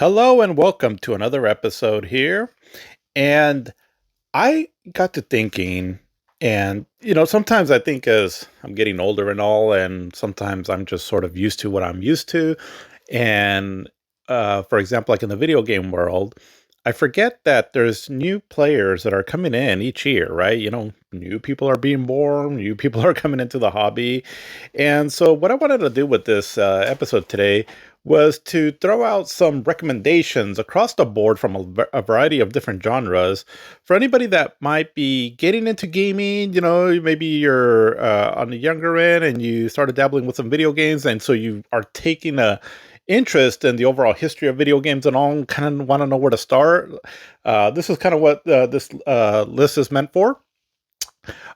Hello and welcome to another episode here. And I got to thinking, and sometimes I think as I'm getting older and all, and sometimes I'm just sort of used to what I'm used to. And for example, like in the video game world, I forget that there's new players that are coming in each year, right? New people are being born, new people are coming into the hobby. And so, what I wanted to do with this episode today was to throw out some recommendations across the board from a variety of different genres for anybody that might be getting into gaming. Maybe you're on the younger end and you started dabbling with some video games, and so you are taking a interest in the overall history of video games and all, and kind of want to know where to start. This is kind of what this list is meant for.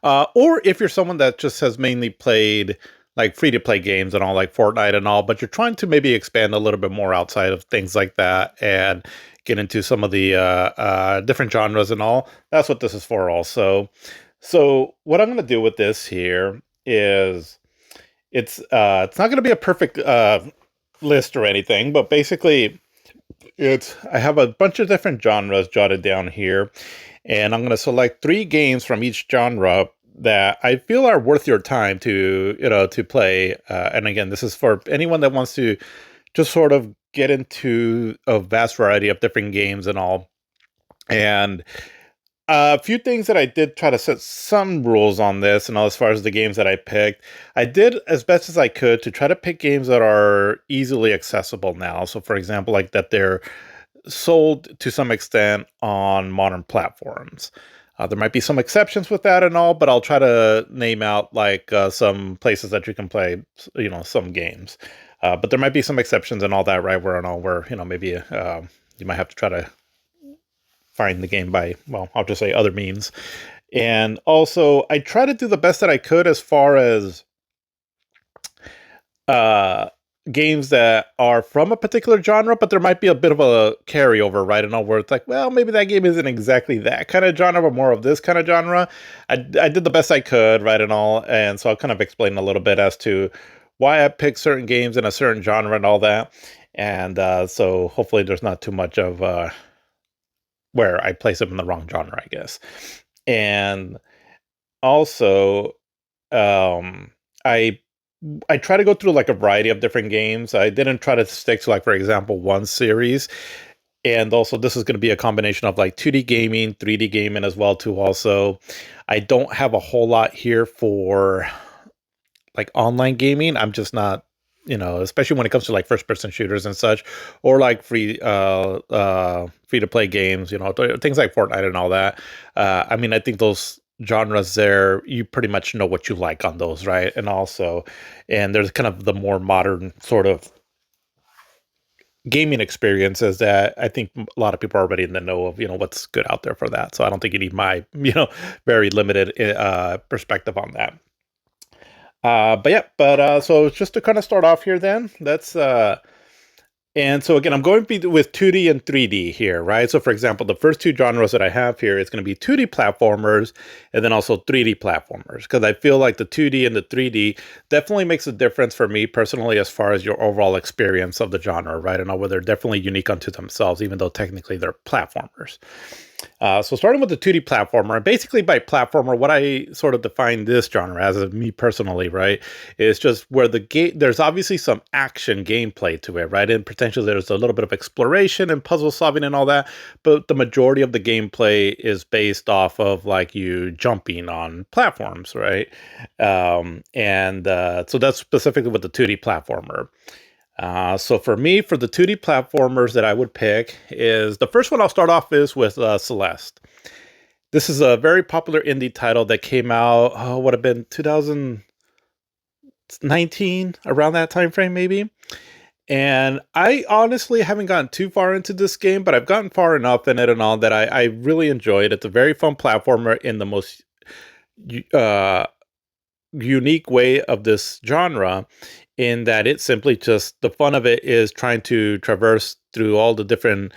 Or if you're someone that just has mainly played like free to play games and all, like Fortnite and all, but you're trying to maybe expand a little bit more outside of things like that and get into some of the different genres and all, that's what this is for also. So what I'm going to do with this here is it's not going to be a perfect list or anything, but basically it's I have a bunch of different genres jotted down here, and I'm going to select three games from each genre that I feel are worth your time to play. And again, this is for anyone that wants to just sort of get into a vast variety of different games and all. And a few things that I did try to set some rules on this, and all as far as the games that I picked, I did as best as I could to try to pick games that are easily accessible now. So, for example, like that they're sold to some extent on modern platforms. There might be some exceptions with that and all, but I'll try to name out like some places that you can play, some games. But there might be some exceptions and all that, right? Where maybe you might have to try to find the game by, well, I'll just say other means. And also, I try to do the best that I could as far as uh, games that are from a particular genre, but there might be a bit of a carryover, right? And all where it's like, well, maybe that game isn't exactly that kind of genre, but more of this kind of genre. I did the best I could, right? And all. And so I'll kind of explain a little bit as to why I picked certain games in a certain genre and all that. And so hopefully there's not too much of where I place them in the wrong genre, I guess. And also, um, I I try to go through like a variety of different games. I didn't try to stick to like, for example, one series. And also, this is going to be a combination of like 2D gaming, 3D gaming as well too. Also, I don't have a whole lot here for like online gaming. I'm just not, especially when it comes to like first person shooters and such, or like free to play games, things like Fortnite and all that. I mean, I think those genres there, you pretty much know what you like on those, right? And there's kind of the more modern sort of gaming experiences that I think a lot of people are already in the know of, what's good out there for that. So I don't think you need my, very limited perspective on that. But yeah, so just to kind of start off here, then let's and so again, I'm going to be with 2D and 3D here, right? So for example, the first two genres that I have here is going to be 2D platformers and then also 3D platformers, because I feel like the 2D and the 3D definitely makes a difference for me personally as far as your overall experience of the genre, right? And where they're definitely unique unto themselves, even though technically they're platformers. So starting with the 2D platformer, basically by platformer, what I sort of define this genre as, me personally, right, is just where the game, there's obviously some action gameplay to it, right, and potentially there's a little bit of exploration and puzzle solving and all that, but the majority of the gameplay is based off of like you jumping on platforms, right, and so that's specifically with the 2D platformer. So for me, for the 2D platformers that I would pick is the first one I'll start off is with Celeste. This is a very popular indie title that came out, would have been 2019, around that time frame maybe. And I honestly haven't gotten too far into this game, but I've gotten far enough in it and all that I really enjoy it. It's a very fun platformer in the most uh, unique way of this genre, in that it's simply just the fun of it is trying to traverse through all the different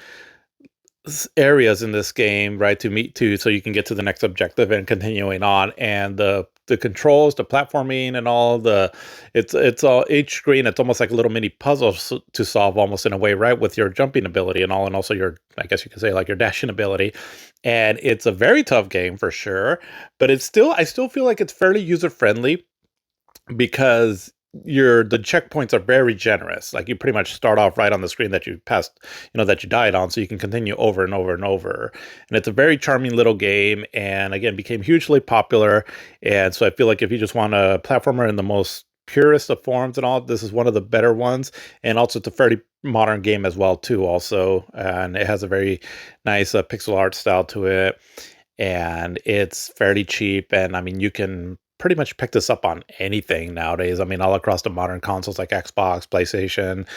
areas in this game, right, to meet to so you can get to the next objective and continuing on. And the the controls, the platforming, and all the it's all each screen. It's almost like a little mini puzzle to solve, almost in a way, right? With your jumping ability and all, and also your, I guess you could say, like your dashing ability. And it's a very tough game for sure, but I still feel like it's fairly user friendly because the checkpoints are very generous. Like you pretty much start off right on the screen that you passed, that you died on, so you can continue over and over and over. And it's a very charming little game, and again became hugely popular. And so I feel like if you just want a platformer in the most purest of forms and all, this is one of the better ones. And also it's a fairly modern game as well too, also, and it has a very nice pixel art style to it, and it's fairly cheap. And I mean, you can pretty much pick this up on anything nowadays. I mean, all across the modern consoles like Xbox, PlayStation,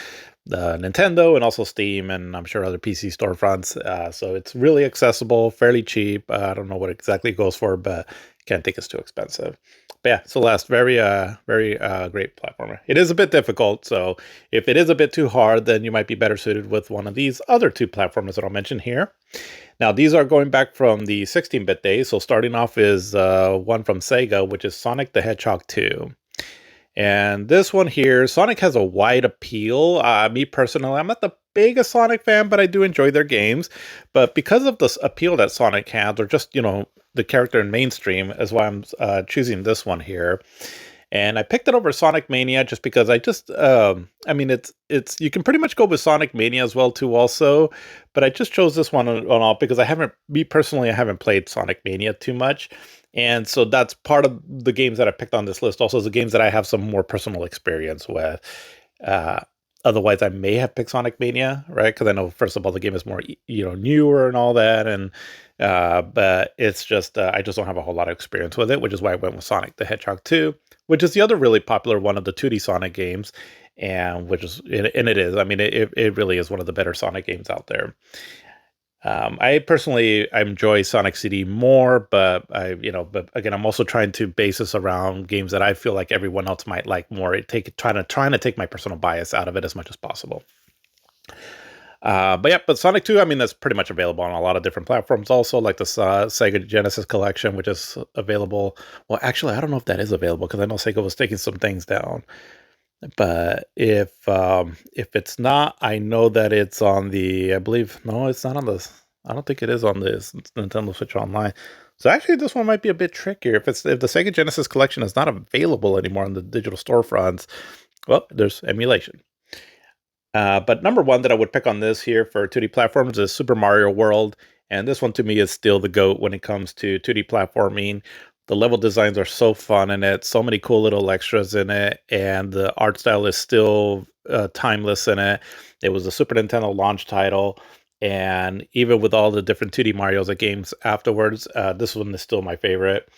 the Nintendo, and also Steam, and I'm sure other PC storefronts. So it's really accessible, fairly cheap. I don't know what exactly it goes for, but can't think it's too expensive. But yeah, Celeste, very great platformer. It is a bit difficult, so if it is a bit too hard, then you might be better suited with one of these other two platformers that I'll mention here. Now, these are going back from the 16-bit days. So starting off is one from Sega, which is Sonic the Hedgehog 2. And this one here, Sonic has a wide appeal. Me personally, I'm not the biggest Sonic fan, but I do enjoy their games. But because of this appeal that Sonic has, or just, the character in mainstream, is why I'm choosing this one here. And I picked it over Sonic Mania just because I mean, it's you can pretty much go with Sonic Mania as well too also, but I just chose this one on all because I haven't played Sonic Mania too much. And so that's part of the games that I picked on this list. Also, the games that I have some more personal experience with. Uh, Otherwise, I may have picked Sonic Mania, right? Because I know, first of all, the game is more, newer and all that, and but it's just I just don't have a whole lot of experience with it, which is why I went with Sonic the Hedgehog 2, which is the other really popular one of the 2D Sonic games, and it is. I mean, it really is one of the better Sonic games out there. I enjoy Sonic CD more, but but again, I'm also trying to base this around games that I feel like everyone else might like more. Trying to take my personal bias out of it as much as possible. But Sonic 2, I mean, that's pretty much available on a lot of different platforms. Also, like the Sega Genesis Collection, which is available. Well, actually, I don't know if that is available because I know Sega was taking some things down. But if it's not, I know that it's on I believe, no, it's not on this. I don't think it is on this Nintendo Switch Online. So actually, this one might be a bit trickier. If the Sega Genesis Collection is not available anymore on the digital storefronts, well, there's emulation. But number one that I would pick on this here for 2D platforms is Super Mario World. And this one to me is still the GOAT when it comes to 2D platforming. The level designs are so fun in it, so many cool little extras in it, and the art style is still timeless in it. It was a Super Nintendo launch title, and even with all the different 2D Mario's games afterwards, this one is still my favorite.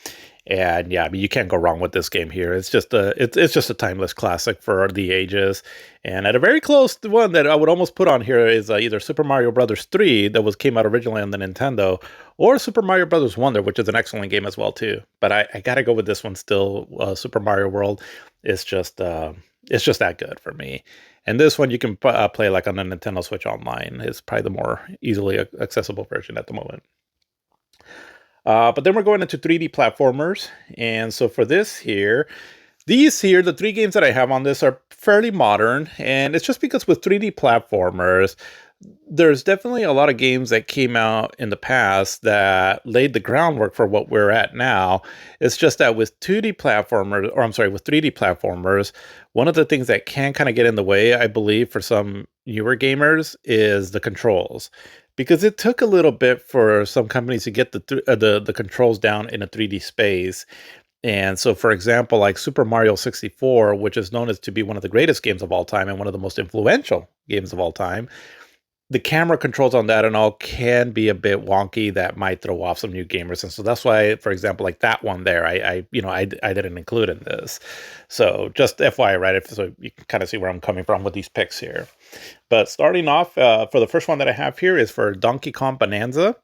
And yeah, I mean, you can't go wrong with this game here. It's just a timeless classic for the ages. And at a very close one that I would almost put on here is either Super Mario Brothers 3 that came out originally on the Nintendo, or Super Mario Brothers Wonder, which is an excellent game as well too. But I gotta go with this one still. Super Mario World is just that good for me. And this one you can play like on the Nintendo Switch Online. It's probably the more easily accessible version at the moment. But then we're going into 3D platformers. And so for the three games that I have on this are fairly modern. And it's just because with 3D platformers, there's definitely a lot of games that came out in the past that laid the groundwork for what we're at now. It's just that with 3D platformers, one of the things that can kind of get in the way, I believe, for some newer gamers is the controls. Because it took a little bit for some companies to get the controls down in a 3D space. And so, for example, like Super Mario 64, which is known as to be one of the greatest games of all time and one of the most influential games of all time, the camera controls on that and all can be a bit wonky. That might throw off some new gamers. And so that's why, for example, like that one there, I didn't include in this. So just FYI, right? So you can kind of see where I'm coming from with these picks here. But starting off, for the first one that I have here is for Donkey Kong Bonanza.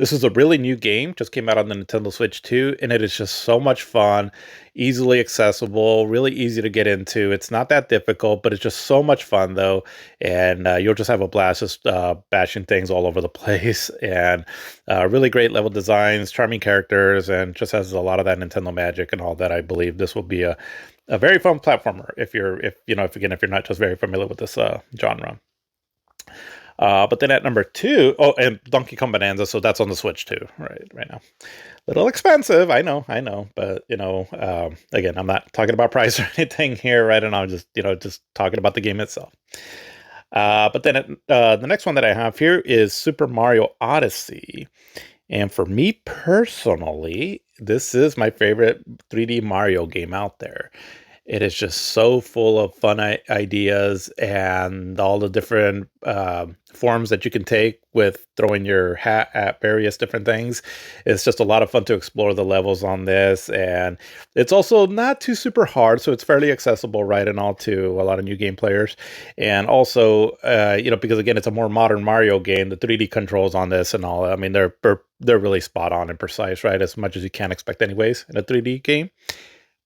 This is a really new game, just came out on the Nintendo Switch 2, and it is just so much fun, easily accessible, really easy to get into. It's not that difficult, but it's just so much fun though, and you'll just have a blast just bashing things all over the place. And really great level designs, charming characters, and just has a lot of that Nintendo magic and all that. I believe this will be a very fun platformer if you're not just very familiar with this genre. But then at number two, oh, and Donkey Kong Bonanza, so that's on the Switch too, right now. Little expensive, I know, but again, I'm not talking about price or anything here, right? And I'm just talking about the game itself. But then the next one that I have here is Super Mario Odyssey. And for me personally, this is my favorite 3D Mario game out there. It is just so full of fun ideas and all the different forms that you can take with throwing your hat at various different things. It's just a lot of fun to explore the levels on this. And it's also not too super hard, so it's fairly accessible, right, and all to a lot of new game players. And also, because again, it's a more modern Mario game, the 3D controls on this and all, I mean, they're really spot on and precise, right? As much as you can expect anyways in a 3D game.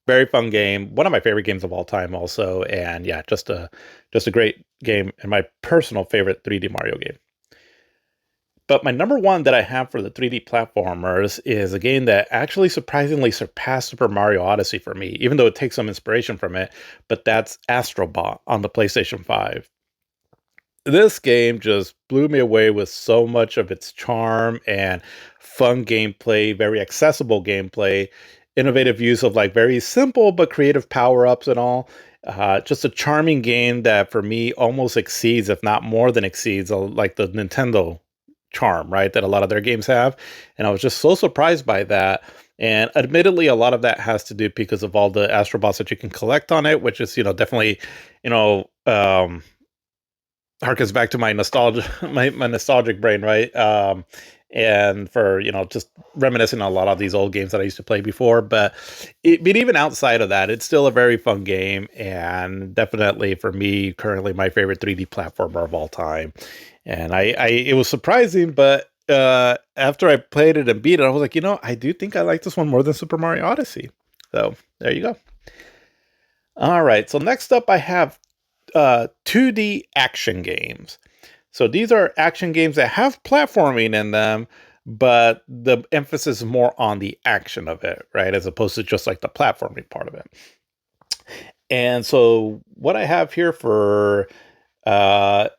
Very fun game. One of my favorite games of all time also. And yeah, just a great game and my personal favorite 3D Mario game. But my number one that I have for the 3D platformers is a game that actually surprisingly surpassed Super Mario Odyssey for me, even though it takes some inspiration from it, but that's Astrobot on the PlayStation 5. This game just blew me away with so much of its charm and fun gameplay, very accessible gameplay, innovative use of like very simple but creative power-ups and all. Just a charming game that for me almost exceeds, if not more than exceeds, like the Nintendo charm, right? That a lot of their games have. And I was just so surprised by that. And admittedly, a lot of that has to do because of all the Astrobots that you can collect on it, which is, definitely, harkens back to my nostalgia, my nostalgic brain, right? And for just reminiscing on a lot of these old games that I used to play before. But even outside of that, it's still a very fun game, and definitely for me, currently my favorite 3D platformer of all time. And it was surprising, but after I played it and beat it, I was like, I do think I like this one more than Super Mario Odyssey. So there you go. All right, so next up I have 2D action games. So these are action games that have platforming in them, but the emphasis is more on the action of it, right? As opposed to just like the platforming part of it. And so what I have here for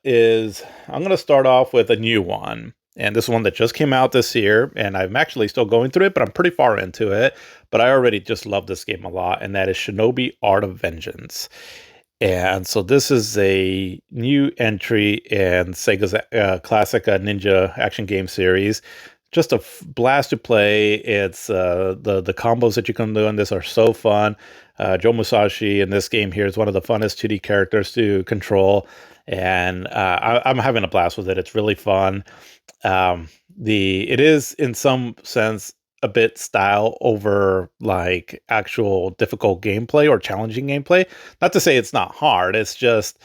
is I'm going to start off with a new one. And this one that just came out this year, and I'm actually still going through it, but I'm pretty far into it. But I already just love this game a lot, and that is Shinobi Art of Vengeance. And so this is a new entry in Sega's classic ninja action game series. Just a blast to play. It's the combos that you can do in this are so fun. Joe Musashi in this game here is one of the funnest 2D characters to control, and I'm having a blast with it. It's really fun. It is in some sense a bit style over like actual difficult gameplay or challenging gameplay. Not to say it's not hard. It's just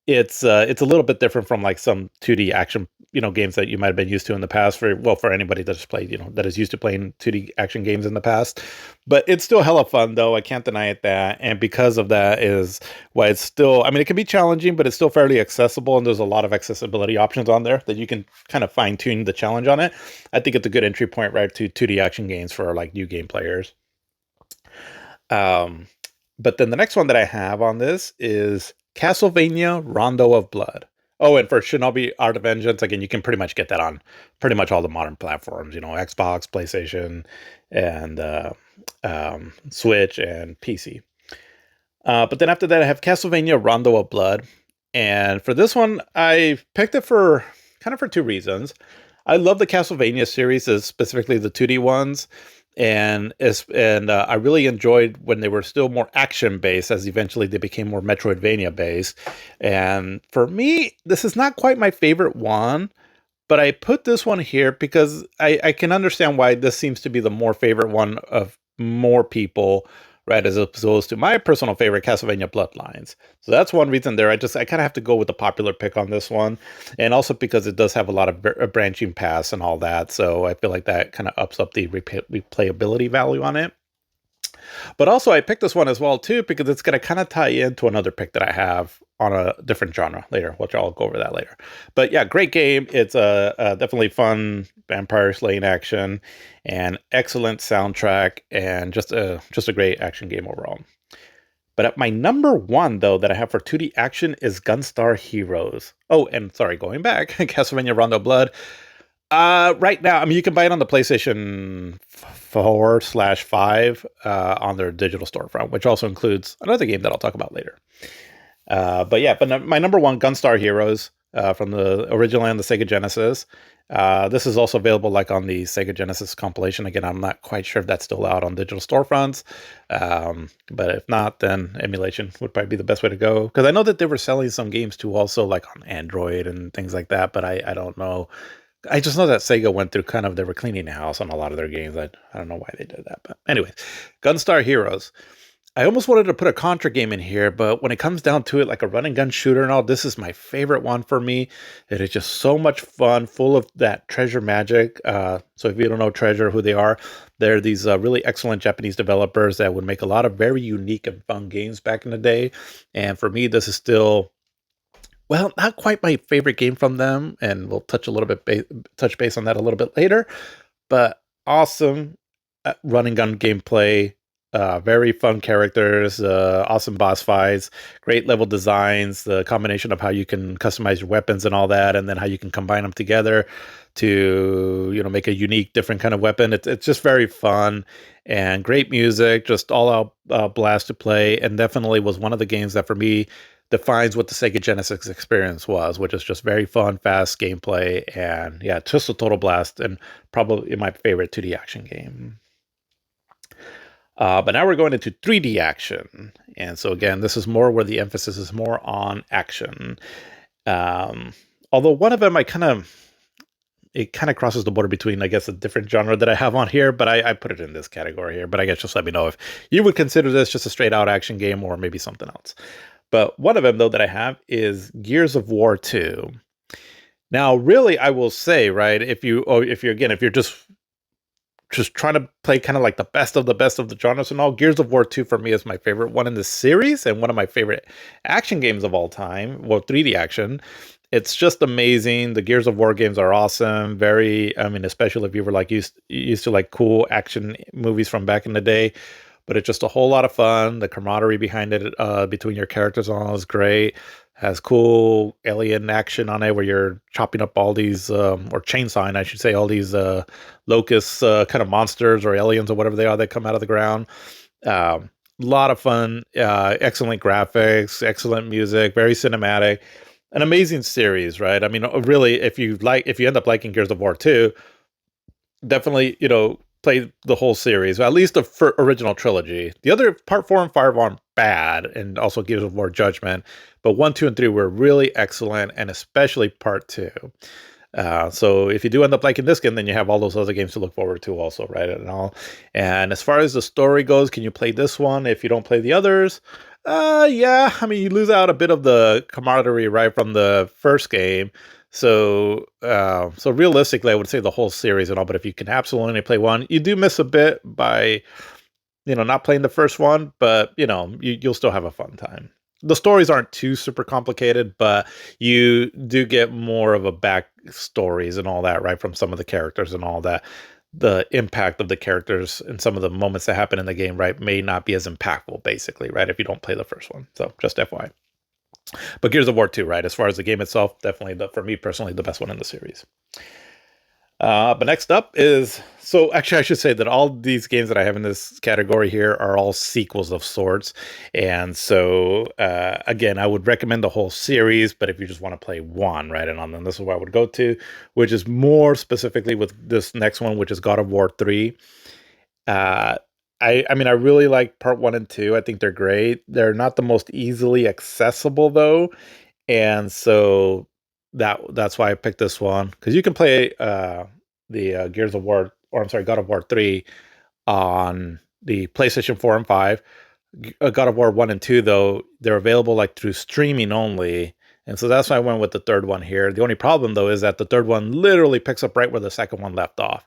it's a little bit different from like some 2D action games that you might have been used to in the past for anybody that's played that is used to playing 2D action games in the past. But it's still hella fun though. I can't deny it that. And because of that is why it's still, I mean, it can be challenging, but it's still fairly accessible, and there's a lot of accessibility options on there that you can kind of fine tune the challenge on it. I think it's a good entry point right to 2D action games for like new game players. But then the next one that I have on this is Castlevania Rondo of Blood. Oh, and for Shinobi Art of Vengeance, again, you can pretty much get that on pretty much all the modern platforms, Xbox, PlayStation, and Switch and PC. But then after that, I have Castlevania Rondo of Blood. And for this one, I picked it for two reasons. I love the Castlevania series, specifically the 2D ones. And I really enjoyed when they were still more action based, as eventually they became more Metroidvania based. And for me, this is not quite my favorite one, but I put this one here because I can understand why this seems to be the more favorite one of more people, right? As opposed to my personal favorite, Castlevania Bloodlines. So that's one reason there. I kind of have to go with the popular pick on this one, and also because it does have a lot of branching paths and all that. So I feel like that kind of ups up the replayability value on it. But also, I picked this one as well too because it's going to kind of tie into another pick that I have on a different genre later, which I'll go over that later. But yeah, great game. It's a definitely fun vampire slaying action, and excellent soundtrack, and just a great action game overall. But at my number one, though, that I have for 2D action is Gunstar Heroes. Oh, and sorry, going back, Castlevania Rondo Blood. Right now, I mean, you can buy it on the PlayStation 4/5 on their digital storefront, which also includes another game that I'll talk about later. But yeah, my number one, Gunstar Heroes, from the original and the Sega Genesis. This is also available like on the Sega Genesis compilation. Again, I'm not quite sure if that's still out on digital storefronts. But if not, then emulation would probably be the best way to go. Because I know that they were selling some games too, also like on Android and things like that. But I don't know. I just know that Sega went through they were cleaning the house on a lot of their games. I don't know why they did that. But anyways, Gunstar Heroes. I almost wanted to put a Contra game in here, but when it comes down to it, like a run and gun shooter and all, this is my favorite one for me. It is just so much fun, full of that Treasure Magic. So if you don't know Treasure, who they are, they're these really excellent Japanese developers that would make a lot of very unique and fun games back in the day. And for me, this is still, well, not quite my favorite game from them, and we'll touch base on that a little bit later. But awesome run and gun gameplay, very fun characters, awesome boss fights, great level designs, the combination of how you can customize your weapons and all that, and then how you can combine them together to make a unique, different kind of weapon. It's just very fun and great music, just all out blast to play, and definitely was one of the games that for me defines what the Sega Genesis experience was, which is just very fun, fast gameplay, and yeah, just a total blast, and probably my favorite 2D action game. But now we're going into 3D action. And so again, this is more where the emphasis is more on action. Although one of them it kind of crosses the border between, I guess, a different genre that I have on here, but I put it in this category here. But I guess just let me know if you would consider this just a straight out action game or maybe something else. But one of them, though, that I have is Gears of War 2. Now, really, I will say, right, if you're just trying to play kind of like the best of the genres and all, Gears of War 2 for me is my favorite one in the series and one of my favorite action games of all time. Well, 3D action. It's just amazing. The Gears of War games are awesome. Especially if you were like used to like cool action movies from back in the day. But it's just a whole lot of fun. The camaraderie behind it, between your characters and all, is great. Has cool alien action on it where you're chopping up all these, or chainsawing, I should say, all these locust kind of monsters or aliens or whatever they are that come out of the ground. A lot of fun, excellent graphics, excellent music, very cinematic, an amazing series, right? I mean, really, if you end up liking Gears of War 2, definitely, play the whole series, at least the original trilogy. The other part 4 and 5 aren't bad, and also Gears of War Judgment, but 1, 2, and 3 were really excellent, and especially part 2. So if you do end up liking this game, then you have all those other games to look forward to also, right? And as far as the story goes, can you play this one if you don't play the others? Yeah, I mean, you lose out a bit of the camaraderie right from the first game. So realistically, I would say the whole series and all, but if you can absolutely only play one, you do miss a bit by, not playing the first one, but you'll still have a fun time. The stories aren't too super complicated, but you do get more of a backstories and all that, right? From some of the characters and all that. The impact of the characters and some of the moments that happen in the game, right, may not be as impactful, basically, right? If you don't play the first one. So just FYI. But Gears of War 2, right? As far as the game itself, definitely, for me personally, the best one in the series. But next up is, so actually I should say that all these games that I have in this category here are all sequels of sorts. And so, again, I would recommend the whole series, but if you just want to play one, right, and then this is where I would go to, which is more specifically with this next one, which is God of War 3. I mean, I really like part 1 and 2. I think they're great. They're not the most easily accessible, though. And so that's why I picked this one, because you can play the Gears of War, or I'm sorry, God of War 3 on the PlayStation 4 and 5. God of War 1 and 2, though, they're available like through streaming only. And so that's why I went with the third one here. The only problem, though, is that the third one literally picks up right where the second one left off.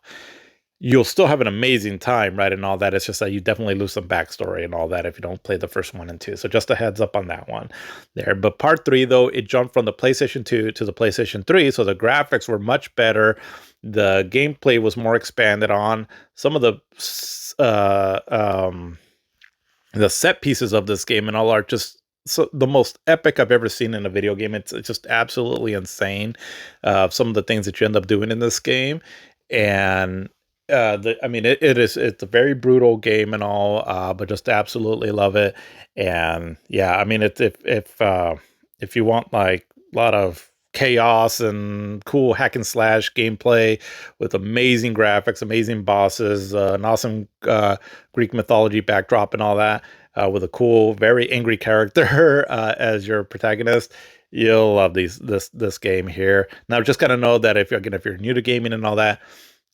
You'll still have an amazing time, right? And all that. It's just that you definitely lose some backstory and all that if you don't play the first 1 and 2. So just a heads up on that one there. But part 3, though, it jumped from the PlayStation 2 to the PlayStation 3. So the graphics were much better. The gameplay was more expanded on. Some of the set pieces of this game and all are just the most epic I've ever seen in a video game. It's just absolutely insane. Some of the things that you end up doing in this game. And it's a very brutal game and all, but just absolutely love it. And yeah, I mean, if you want like a lot of chaos and cool hack and slash gameplay with amazing graphics, amazing bosses, an awesome Greek mythology backdrop and all that, with a cool, very angry character as your protagonist, you'll love this game here. Now, just gotta know that if you're new to gaming and all that,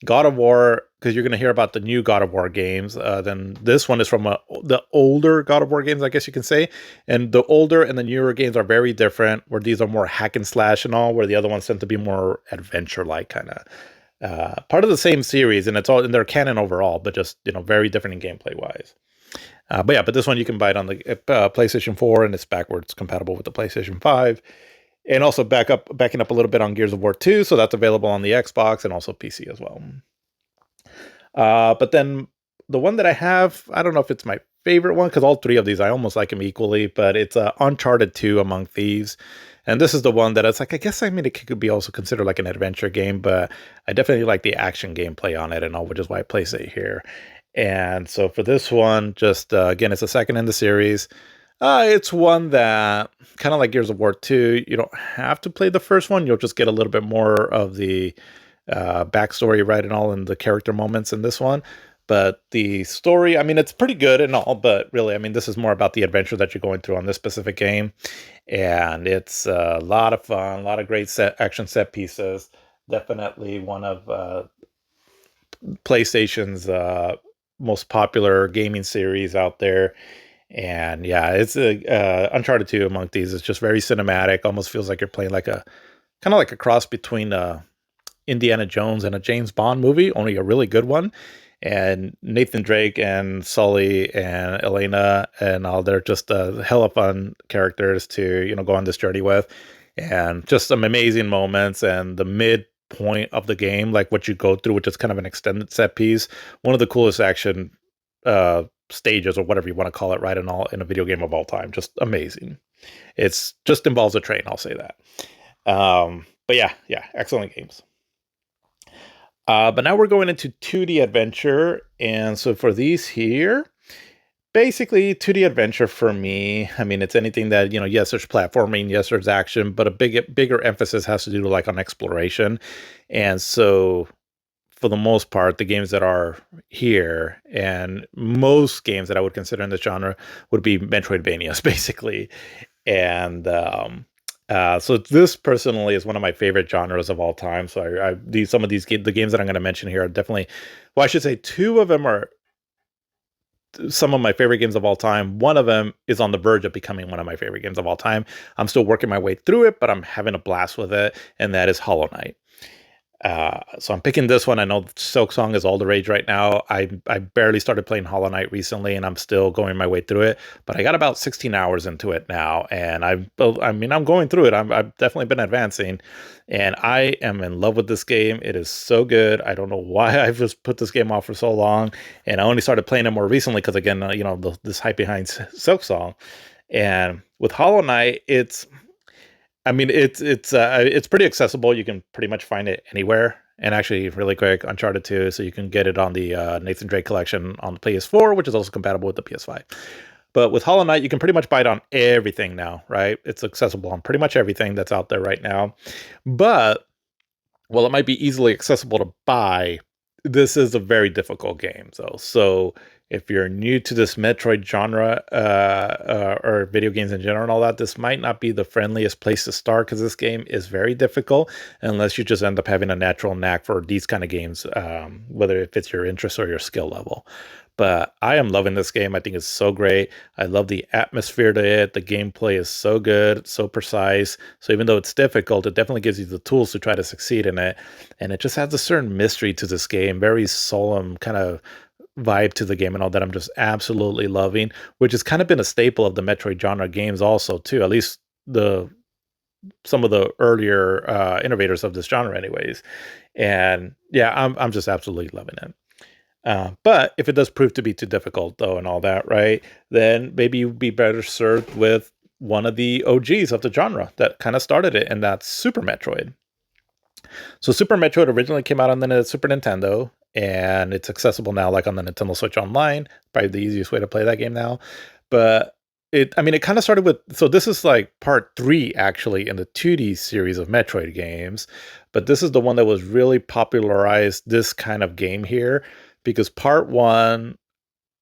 God of War, because you're going to hear about the new God of War games, then this one is from the older God of War games, I guess you can say. And the older and the newer games are very different, where these are more hack and slash and all, where the other ones tend to be more adventure-like kind of. Part of the same series, and it's all in their canon overall, but just, very different in gameplay-wise. But this one you can buy it on the PlayStation 4, and it's backwards compatible with the PlayStation 5. And also backing up a little bit on Gears of War 2, so that's available on the Xbox and also PC as well. But then the one that I have, I don't know if it's my favorite one, because all three of these, I almost like them equally, but it's Uncharted 2 Among Thieves. And this is the one that it's like, I guess, it could be also considered like an adventure game, but I definitely like the action gameplay on it and all, which is why I place it here. And so for this one, just, again, it's the second in the series. It's one that, kind of like Gears of War 2, you don't have to play the first one. You'll just get a little bit more of the backstory, right, and all, and the character moments in this one. But the story, it's pretty good and all, but really, this is more about the adventure that you're going through on this specific game. And it's a lot of fun, a lot of great action set pieces. Definitely one of PlayStation's most popular gaming series out there. And yeah, it's Uncharted 2 Among Thieves. It's just very cinematic. Almost feels like you're playing like a kind of like a cross between Indiana Jones and a James Bond movie, only a really good one. And Nathan Drake and Sully and Elena and all, they're just hella fun characters to go on this journey with, and just some amazing moments. And the midpoint of the game, like what you go through, which is kind of an extended set piece, one of the coolest action stages or whatever you want to call it, right, in a video game of all time. Just amazing. It's just involves a train, I'll say that. But yeah, excellent games. But now we're going into 2D adventure, and so for these here, basically 2D adventure for me, it's anything that, yes, there's platforming, yes, there's action, but a bigger emphasis has to do like on exploration. And so for the most part, the games that are here, and most games that I would consider in this genre, would be Metroidvanias, basically. And so this personally is one of my favorite genres of all time. So the games that I'm going to mention here are definitely, well, I should say two of them are some of my favorite games of all time. One of them is on the verge of becoming one of my favorite games of all time. I'm still working my way through it, but I'm having a blast with it, and that is Hollow Knight. So I'm picking this one. I know Silksong is all the rage right now. I barely started playing Hollow Knight recently, and I'm still going my way through it. But I got about 16 hours into it now, and I'm going through it. I've definitely been advancing, and I am in love with this game. It is so good. I don't know why I've just put this game off for so long, and I only started playing it more recently because, again, this hype behind Silksong. And with Hollow Knight, it's pretty accessible. You can pretty much find it anywhere. And actually, really quick, Uncharted 2, so you can get it on the Nathan Drake collection on the PS4, which is also compatible with the PS5. But with Hollow Knight, you can pretty much buy it on everything now, right? It's accessible on pretty much everything that's out there right now. But while it might be easily accessible to buy, this is a very difficult game. So if you're new to this Metroid genre or video games in general and all that, this might not be the friendliest place to start, because this game is very difficult unless you just end up having a natural knack for these kind of games, whether it fits your interest or your skill level. But I am loving this game. I think it's so great. I love the atmosphere to it. The gameplay is so good, so precise. So even though it's difficult, it definitely gives you the tools to try to succeed in it. And it just has a certain mystery to this game, very solemn kind of vibe to the game and all that I'm just absolutely loving, which has kind of been a staple of the Metroid genre games also too. At least the some of the earlier innovators of this genre anyways. And yeah, I'm just absolutely loving it. But if it does prove to be too difficult, though, and all that, right, then maybe you'd be better served with one of the OGs of the genre that kind of started it, and that's Super Metroid. So Super Metroid originally came out on the Super Nintendo, and it's accessible now, like on the Nintendo Switch Online. Probably the easiest way to play that game now. But I mean, it kind of started with. So this is like part three, actually, in the 2D series of Metroid games. But this is the one that was really popularized this kind of game here, because part one,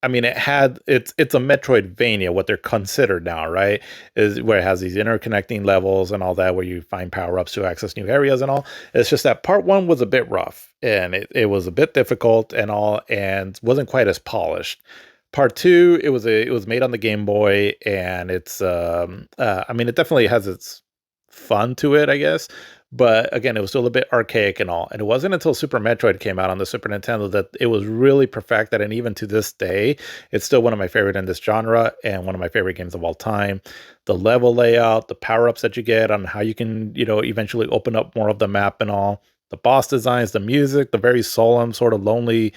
I mean, it's a Metroidvania, what they're considered now, right? Is where it has these interconnecting levels and all that, where you find power ups to access new areas and all. It's just that part one was a bit rough and it was a bit difficult and all, and wasn't quite as polished. Part two, it was made on the Game Boy, and it's I mean, it definitely has its fun to it, I guess. But again, it was still a bit archaic and all. And it wasn't until Super Metroid came out on the Super Nintendo that it was really perfected. And even to this day, it's still one of my favorite in this genre and one of my favorite games of all time. The level layout, the power ups that you get, on how you can, eventually open up more of the map and all. The boss designs, the music, the very solemn, sort of lonely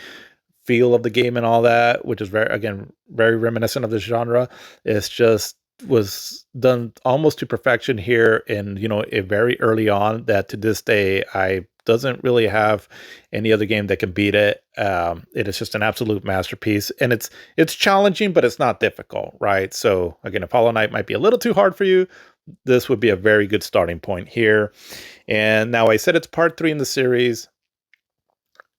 feel of the game and all that, which is very, again, very reminiscent of this genre. It's just was done almost to perfection here, and it very early on, that to this day I doesn't really have any other game that can beat it. It is just an absolute masterpiece, and it's challenging, but it's not difficult, right? So again, if Hollow Knight might be a little too hard for you, this would be a very good starting point here. And now, I said it's part three in the series.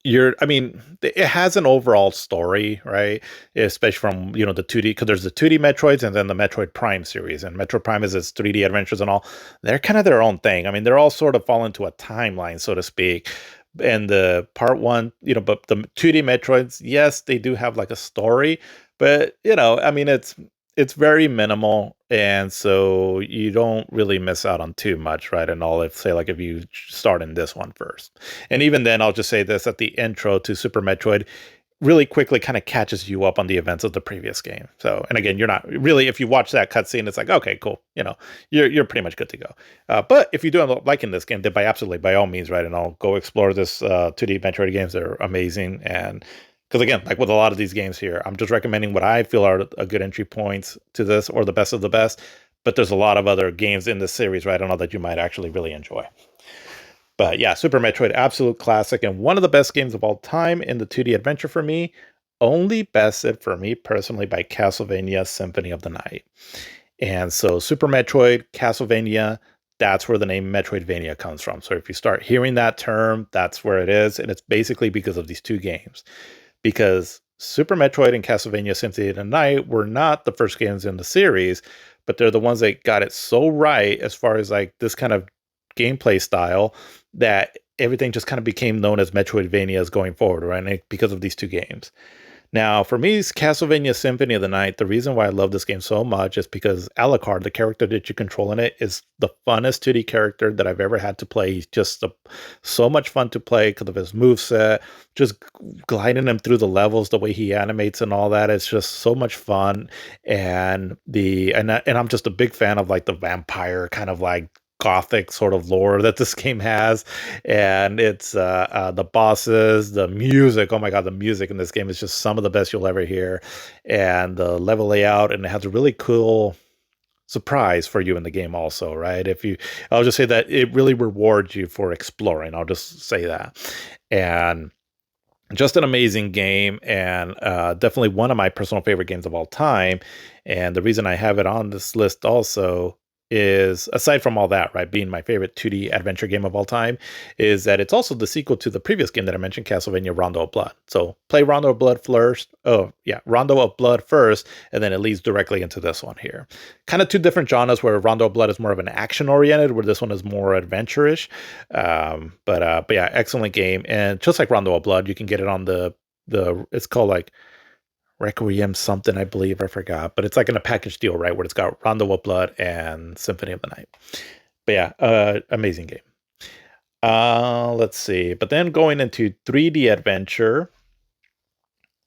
I mean, it has an overall story, right? Especially from, the 2D, because there's the 2D Metroids and then the Metroid Prime series. And Metroid Prime is its 3D adventures and all. They're kind of their own thing. I mean, they're all sort of fall into a timeline, so to speak. And the part one, but the 2D Metroids, yes, they do have like a story, but I mean, it's very minimal, and so you don't really miss out on too much, right? And all, if you start in this one first. And even then, I'll just say this, at the intro to Super Metroid really quickly kind of catches you up on the events of the previous game. So, and again, you're not really, if you watch that cutscene, it's like, okay, cool, you're pretty much good to go. But if you do end up liking this game, then by all means, right, and I'll go explore this 2D Metroid games. They're amazing. And because again, like with a lot of these games here, I'm just recommending what I feel are a good entry points to this, or the best of the best. But there's a lot of other games in this series, right? I don't know, that you might actually really enjoy. But yeah, Super Metroid, absolute classic, and one of the best games of all time in the 2D adventure for me. Only bested for me personally by Castlevania Symphony of the Night. And so Super Metroid, Castlevania, that's where the name Metroidvania comes from. So if you start hearing that term, that's where it is. And it's basically because of these two games. Because Super Metroid and Castlevania Symphony of the Night were not the first games in the series, but they're the ones that got it so right as far as like this kind of gameplay style, that everything just kind of became known as Metroidvanias going forward, right? And because of these two games. Now, for me, Castlevania Symphony of the Night, the reason why I love this game so much is because Alucard, the character that you control in it, is the funnest 2D character that I've ever had to play. He's just so much fun to play because of his moveset, just gliding him through the levels, the way he animates and all that. It's just so much fun. And I'm just a big fan of like the vampire kind of like gothic sort of lore that this game has. And it's the bosses, the music, oh my god, the music in this game is just some of the best you'll ever hear. And the level layout, and it has a really cool surprise for you in the game also, right? I'll just say that it really rewards you for exploring, I'll just say that. And just an amazing game, and definitely one of my personal favorite games of all time. And the reason I have it on this list also is, aside from all that, right, being my favorite 2D adventure game of all time, is that it's also the sequel to the previous game that I mentioned, Castlevania Rondo of Blood. So play Rondo of Blood first. Oh, yeah, Rondo of Blood first, and then it leads directly into this one here. Kind of two different genres, where Rondo of Blood is more of an action-oriented, where this one is more adventure-ish. But yeah, excellent game. And just like Rondo of Blood, you can get it on it's called like Requiem something, I believe. I forgot. But it's like in a package deal, right? Where it's got Rondo of Blood and Symphony of the Night. But yeah, amazing game. Let's see. But then going into 3D adventure.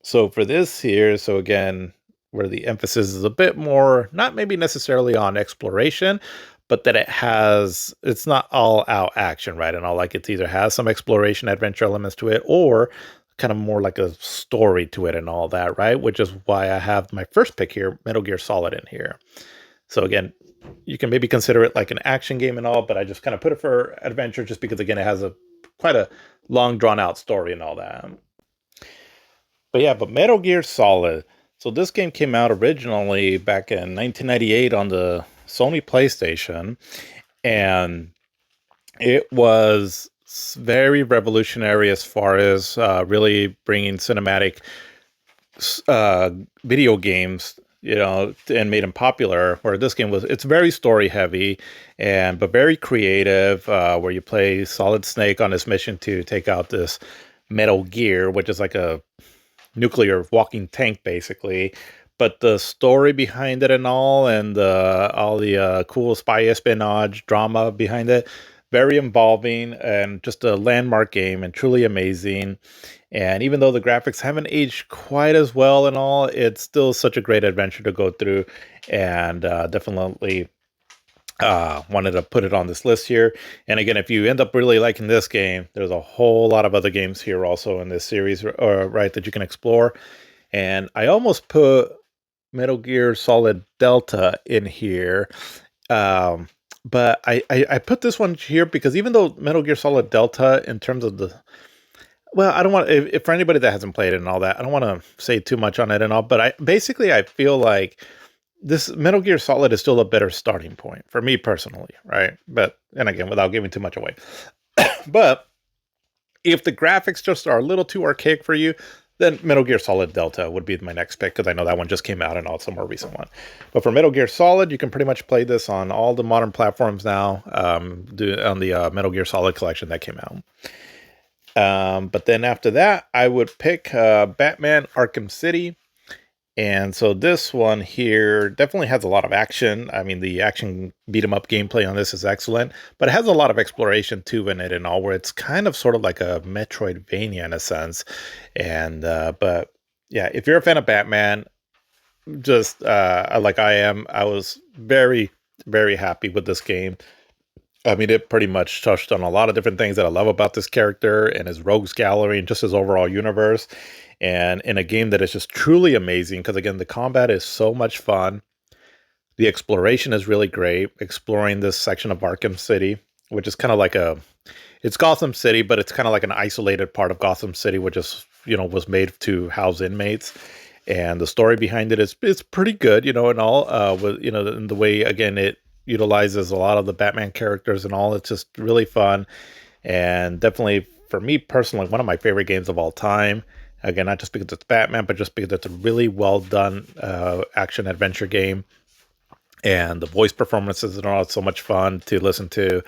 So for this here, so again, where the emphasis is a bit more, not maybe necessarily on exploration, but that it's not all out action, right? And all like it either has some exploration adventure elements to it or kind of more like a story to it and all that, right? Which is why I have my first pick here, Metal Gear Solid in here. So again, you can maybe consider it like an action game and all, but I just kind of put it for adventure just because again, it has quite a long drawn out story and all that. But yeah, but Metal Gear Solid. So this game came out originally back in 1998 on the Sony PlayStation, and it was very revolutionary as far as really bringing cinematic video games, and made them popular. Where this game it's very story heavy, but very creative. Where you play Solid Snake on his mission to take out this Metal Gear, which is like a nuclear walking tank, basically. But the story behind it and all the cool spy espionage drama behind it, very involving and just a landmark game and truly amazing. And even though the graphics haven't aged quite as well and all, it's still such a great adventure to go through, and definitely wanted to put it on this list here. And again, if you end up really liking this game, there's a whole lot of other games here also in this series, right, that you can explore. And I almost put Metal Gear Solid Delta in here. But I put this one here because even though Metal Gear Solid Delta, in terms of I don't want, if for anybody that hasn't played it and all that, I don't want to say too much on it and all, but I feel like this Metal Gear Solid is still a better starting point for me personally, right? And again, without giving too much away. But if the graphics just are a little too archaic for you, then Metal Gear Solid Delta would be my next pick, because I know that one just came out and all, it's a more recent one. But for Metal Gear Solid, you can pretty much play this on all the modern platforms now, on the Metal Gear Solid collection that came out. But then after that, I would pick Batman Arkham City. And so this one here definitely has a lot of action. I mean, the action beat 'em up gameplay on this is excellent, but it has a lot of exploration too in it and all, where it's kind of sort of like a Metroidvania in a sense. And but yeah, if you're a fan of Batman, just like I am, I was very, very happy with this game. I mean, it pretty much touched on a lot of different things that I love about this character and his rogues gallery and just his overall universe. And in a game that is just truly amazing, because again, the combat is so much fun. The exploration is really great, exploring this section of Arkham City, which is kind of like it's Gotham City, but it's kind of like an isolated part of Gotham City, which is, was made to house inmates. And the story behind it is pretty good, and all, with, in the way, again, it utilizes a lot of the Batman characters and all. It's just really fun, and definitely for me personally, one of my favorite games of all time. Again, not just because it's Batman, but just because it's a really well done action adventure game, and the voice performances and all, it's so much fun to listen to.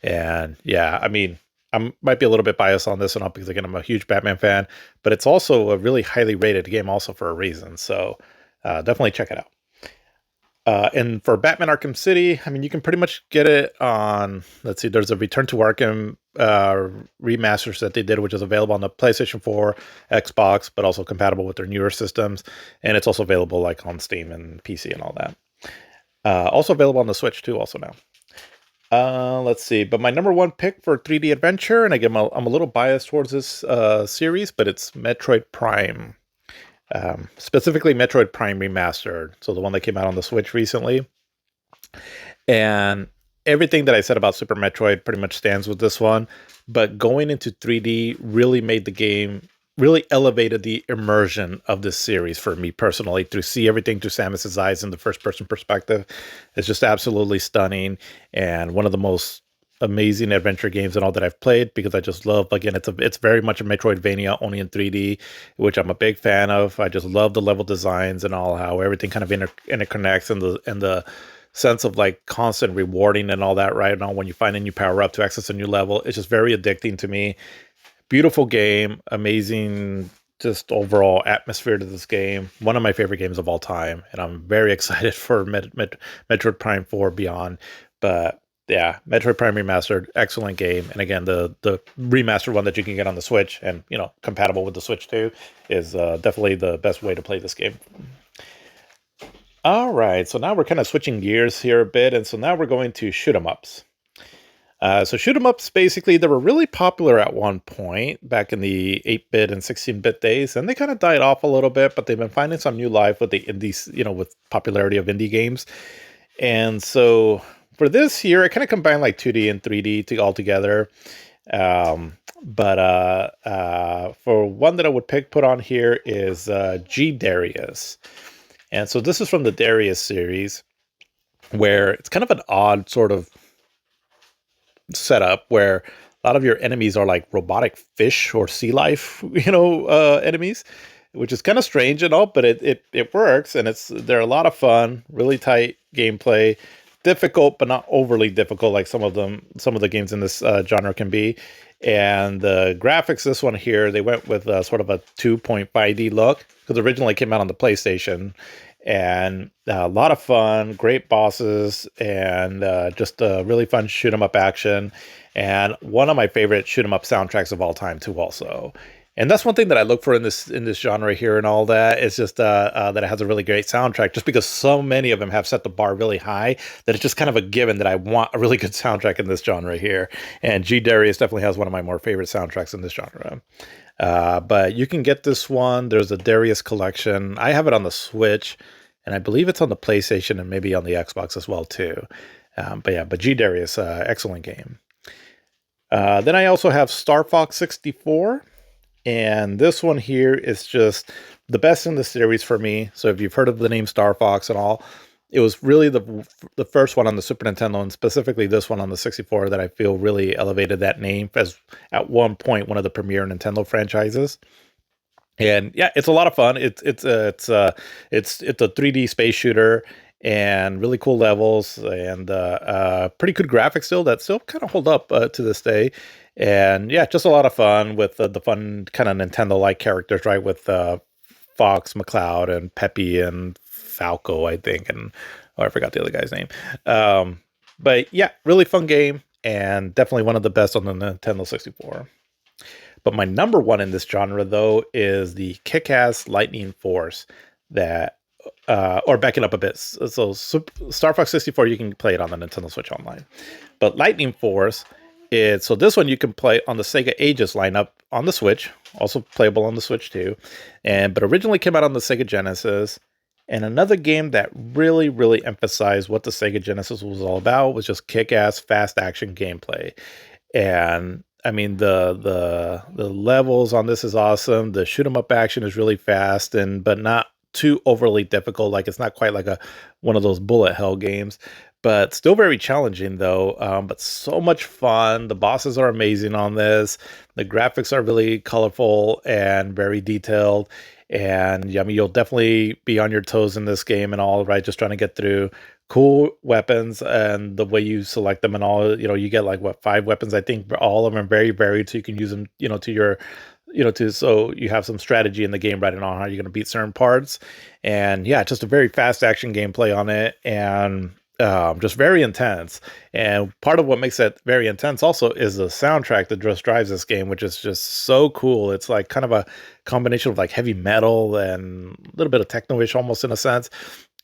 And yeah, I mean, I might be a little bit biased on this and all, because again, I'm a huge Batman fan, but it's also a really highly rated game also for a reason. So definitely check it out. And for Batman Arkham City, I mean, you can pretty much get it on, let's see, there's a Return to Arkham remasters that they did, which is available on the PlayStation 4, Xbox, but also compatible with their newer systems. And it's also available like on Steam and PC and all that. Also available on the Switch too, also now. Let's see, but my number one pick for 3D adventure, and again, I'm a little biased towards this series, but it's Metroid Prime. Specifically Metroid Prime Remastered, so the one that came out on the Switch recently. And everything that I said about Super Metroid pretty much stands with this one, but going into 3D really made the game, really elevated the immersion of this series for me personally, to see everything through Samus's eyes in the first person perspective. It's just absolutely stunning, and one of the most amazing adventure games and all that I've played, because I just love, again, it's very much a Metroidvania, only in 3D, which I'm a big fan of. I just love the level designs and all, how everything kind of interconnects, and the sense of like constant rewarding and all that, right? Now, when you find a new power up to access a new level, it's just very addicting to me. Beautiful game, amazing just overall atmosphere to this game. One of my favorite games of all time, and I'm very excited for Metroid Prime 4 Beyond. But yeah, Metroid Prime Remastered, excellent game. And again, the remastered one that you can get on the Switch and compatible with the Switch too is definitely the best way to play this game. All right, so now we're kind of switching gears here a bit, and so now we're going to shoot 'em ups. So shoot 'em ups, basically, they were really popular at one point back in the 8-bit and 16-bit days, and they kind of died off a little bit, but they've been finding some new life with the indies, with popularity of indie games. And so for this year, I kind of combined like 2D and 3D all together. But for one that I would put on here is G Darius. And so this is from the Darius series, where it's kind of an odd sort of setup where a lot of your enemies are like robotic fish or sea life, enemies, which is kind of strange and all, but it works, and they're a lot of fun, really tight gameplay, difficult but not overly difficult like some of the games in this genre can be. And the graphics, this one here, they went with sort of a 2.5D look because originally it came out on the PlayStation. And a lot of fun, great bosses, and just a really fun shoot 'em up action. And one of my favorite shoot 'em up soundtracks of all time too, also. And that's one thing that I look for in this genre here and all that. It's just that it has a really great soundtrack, just because so many of them have set the bar really high that it's just kind of a given that I want a really good soundtrack in this genre here. And G Darius definitely has one of my more favorite soundtracks in this genre. But you can get this one. There's a Darius collection. I have it on the Switch, and I believe it's on the PlayStation and maybe on the Xbox as well too. But G Darius, excellent game. Then I also have Star Fox 64. And this one here is just the best in the series for me. So if you've heard of the name Star Fox and all, it was really the first one on the Super Nintendo, and specifically this one on the 64, that I feel really elevated that name as at one point one of the premier Nintendo franchises. And yeah, it's a lot of fun. It's a 3D space shooter and really cool levels and pretty good graphics still that still kind of hold up to this day. And yeah, just a lot of fun with the fun kind of Nintendo-like characters, right? With Fox, McCloud, and Peppy, and Falco, I think, and I forgot the other guy's name. But yeah, really fun game, and definitely one of the best on the Nintendo 64. But my number one in this genre, though, is the Kick-Ass Lightning Force. Or backing up a bit, so Star Fox 64, you can play it on the Nintendo Switch Online. But Lightning Force, so this one you can play on the Sega Ages lineup on the Switch, also playable on the Switch too. But originally came out on the Sega Genesis. And another game that really, really emphasized what the Sega Genesis was all about was just kick-ass fast action gameplay. And I mean, the levels on this is awesome. The shoot 'em up action is really fast, but not too overly difficult. Like, it's not quite like one of those bullet hell games, but still very challenging though. But so much fun. The bosses are amazing on this. The graphics are really colorful and very detailed. And I mean, you'll definitely be on your toes in this game and all, right? Just trying to get through. Cool weapons, and the way you select them and all, you get like 5 weapons, I think. All of them are very varied, so you can use them, to your, so you have some strategy in the game right on how you're going to beat certain parts. And yeah, just a very fast action gameplay on it, and just very intense. And part of what makes it very intense also is the soundtrack that just drives this game, which is just so cool. It's like kind of a combination of like heavy metal and a little bit of techno-ish almost in a sense,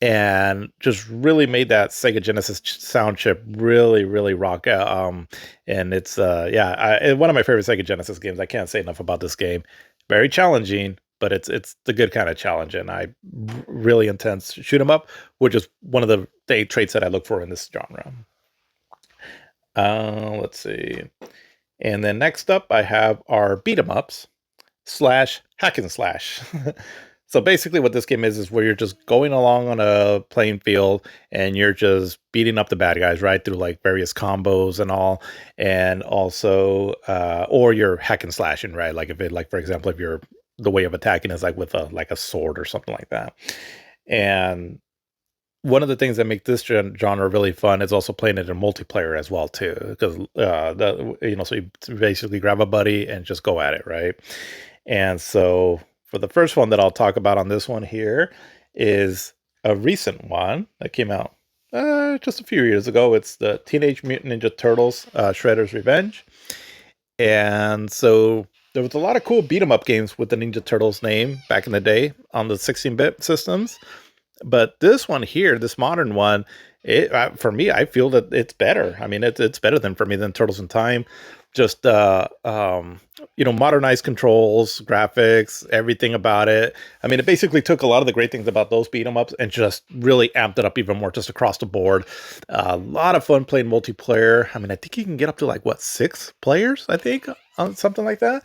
and just really made that Sega Genesis sound chip really, really rock out. And it's one of my favorite Sega Genesis games. I can't say enough about this game. Very challenging, but it's the good kind of challenge, and really intense shoot 'em up, which is one of the traits that I look for in this genre. Let's see. And then next up, I have our beat 'em ups / hack and slash. So basically what this game is where you're just going along on a playing field and you're just beating up the bad guys, right? Through like various combos and all. And also, or you're hack and slashing, right? Like for example, if the way of attacking is like with a sword or something like that. And one of the things that make this genre really fun is also playing it in multiplayer as well too. Because, so you basically grab a buddy and just go at it, right? And so for the first one that I'll talk about on this one here is a recent one that came out just a few years ago. It's the Teenage Mutant Ninja Turtles Shredder's Revenge. And so there was a lot of cool beat 'em up games with the Ninja Turtles name back in the day on the 16-bit systems. But this one here, this modern one, for me, I feel that it's better. I mean, it's better than for me than Turtles in Time. Just modernized controls, graphics, everything about it. I mean, it basically took a lot of the great things about those beat 'em ups and just really amped it up even more, just across the board. A lot of fun playing multiplayer. I mean, I think you can get up to like what, 6 players? I think on something like that.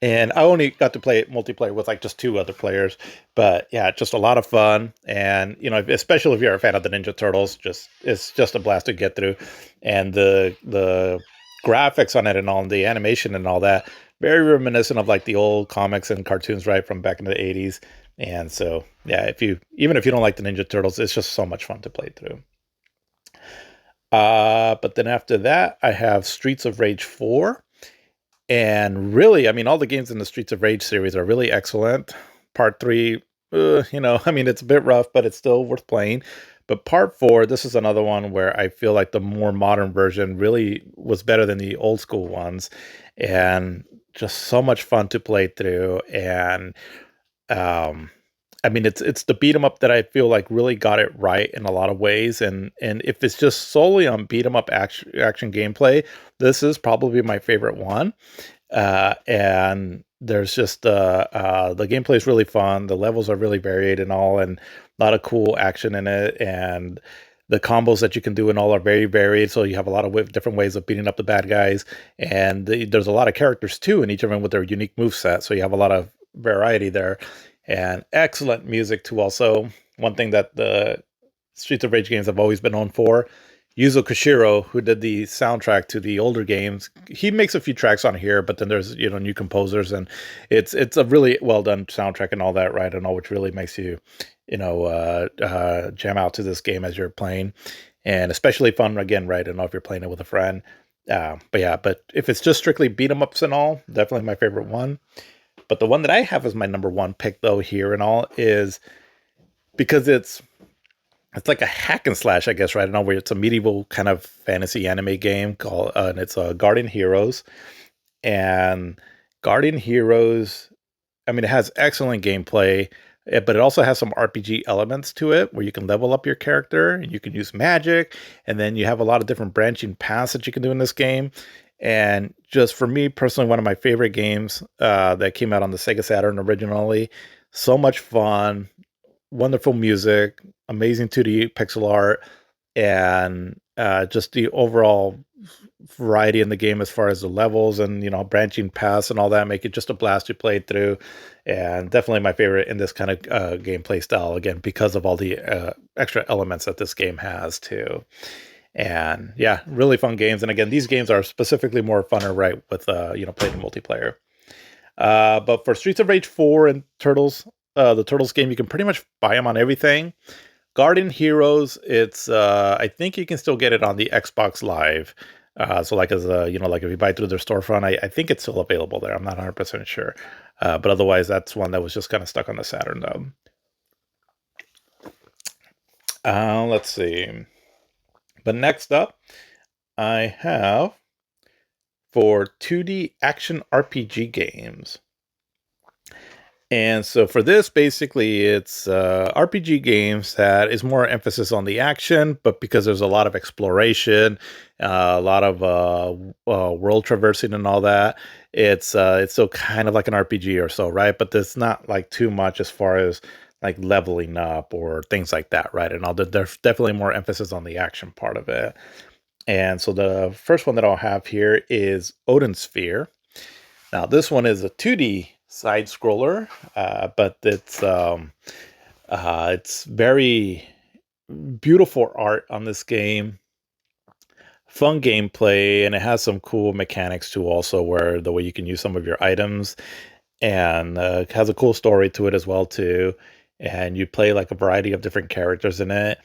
And I only got to play multiplayer with like just 2 other players, but yeah, just a lot of fun. And especially if you're a fan of the Ninja Turtles, it's just a blast to get through. And the graphics on it and all the animation and all that, very reminiscent of like the old comics and cartoons, right, from back in the 80s. And so yeah, even if you don't like the Ninja Turtles, it's just so much fun to play through. But then after that, I have Streets of Rage 4. And really, I mean, all the games in the Streets of Rage series are really excellent. Part 3, I mean, it's a bit rough, but it's still worth playing. But part 4, this is another one where I feel like the more modern version really was better than the old school ones. And just so much fun to play through. And um, I mean, it's the beat 'em up that I feel like really got it right in a lot of ways. And if it's just solely on beat 'em up action gameplay, this is probably my favorite one. And there's just the gameplay is really fun. The levels are really varied and all, and a lot of cool action in it. And the combos that you can do and all are very varied. So you have a lot of different ways of beating up the bad guys, and there's a lot of characters too, and each of them with their unique move set. So you have a lot of variety there, and excellent music too. Also, one thing that the Streets of Rage games have always been known for. Yuzo Koshiro, who did the soundtrack to the older games, he makes a few tracks on here, but then there's new composers, and it's a really well done soundtrack and all that, right? And all, which really makes you jam out to this game as you're playing, and especially fun again, right? I don't know if you're playing it with a friend, but if it's just strictly beat 'em ups and all, definitely my favorite one. But the one that I have as my number one pick though here and all is because it's like a hack and slash, I guess, right? I know where it's a medieval kind of fantasy anime game called, and it's Guardian Heroes. And Guardian Heroes, I mean, it has excellent gameplay, but it also has some RPG elements to it where you can level up your character and you can use magic. And then you have a lot of different branching paths that you can do in this game. And just for me personally, one of my favorite games that came out on the Sega Saturn originally. So much fun, wonderful music, amazing 2D pixel art, and just the overall variety in the game as far as the levels and branching paths and all that make it just a blast to play through. And definitely my favorite in this kind of gameplay style, again because of all the extra elements that this game has too. And yeah, really fun games. And again, these games are specifically more funner, right, with playing multiplayer. But for Streets of Rage 4 and Turtles, the Turtles game, you can pretty much buy them on everything. Guardian Heroes, it's I think you can still get it on the Xbox Live. So like as a like if you buy through their storefront, I think it's still available there. I'm not 100% sure. But otherwise, that's one that was just kind of stuck on the Saturn though. Let's see. But next up, I have for 2D action RPG games. And so for this, basically, it's RPG games that is more emphasis on the action, but because there's a lot of exploration, a lot of world traversing and all that, it's still kind of like an RPG or so, right? But there's not like too much as far as like leveling up or things like that, right? And all there's definitely more emphasis on the action part of it. And so the first one that I'll have here is Odin Sphere. Now this one is a 2D side scroller, but it's very beautiful art on this game, fun gameplay, and it has some cool mechanics too also, where the way you can use some of your items, and it has a cool story to it as well too. And you play like a variety of different characters in it.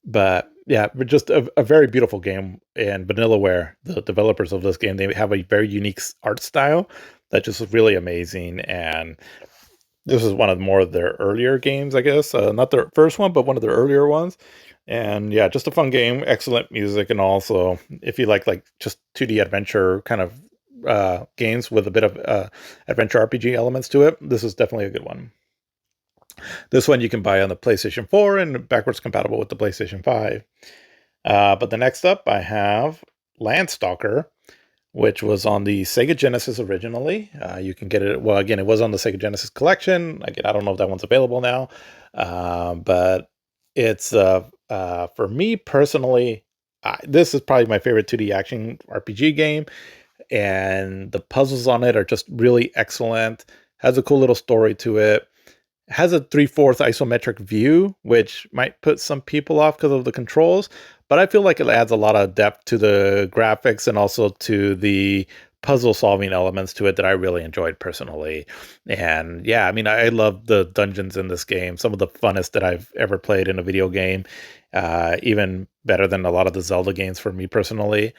But yeah, but just a very beautiful game. And Vanillaware, the developers of this game, they have a very unique art style that just is really amazing. And This is one of more of their earlier games, I guess. Not their first one, but one of their earlier ones. And yeah, just a fun game, excellent music, and also if you like just 2D adventure kind of games with a bit of adventure RPG elements to it, this is definitely a good one. This one you can buy on the PlayStation 4 and backwards compatible with the PlayStation 5. But the next up, I have Landstalker, which was on the Sega Genesis originally. You can get it. Well, again, it was on the Sega Genesis collection. Again, I don't know if that one's available now, but it's for me personally. This is probably my favorite 2D action RPG game, and the puzzles on it are just really excellent. Has a cool little story to it. Has a 3/4 isometric view, which might put some people off because of the controls, but I feel like it adds a lot of depth to the graphics and also to the puzzle solving elements to it that I really enjoyed personally. And yeah, I mean, I love the dungeons in this game, some of the funnest that I've ever played in a video game, even better than a lot of the Zelda games for me personally.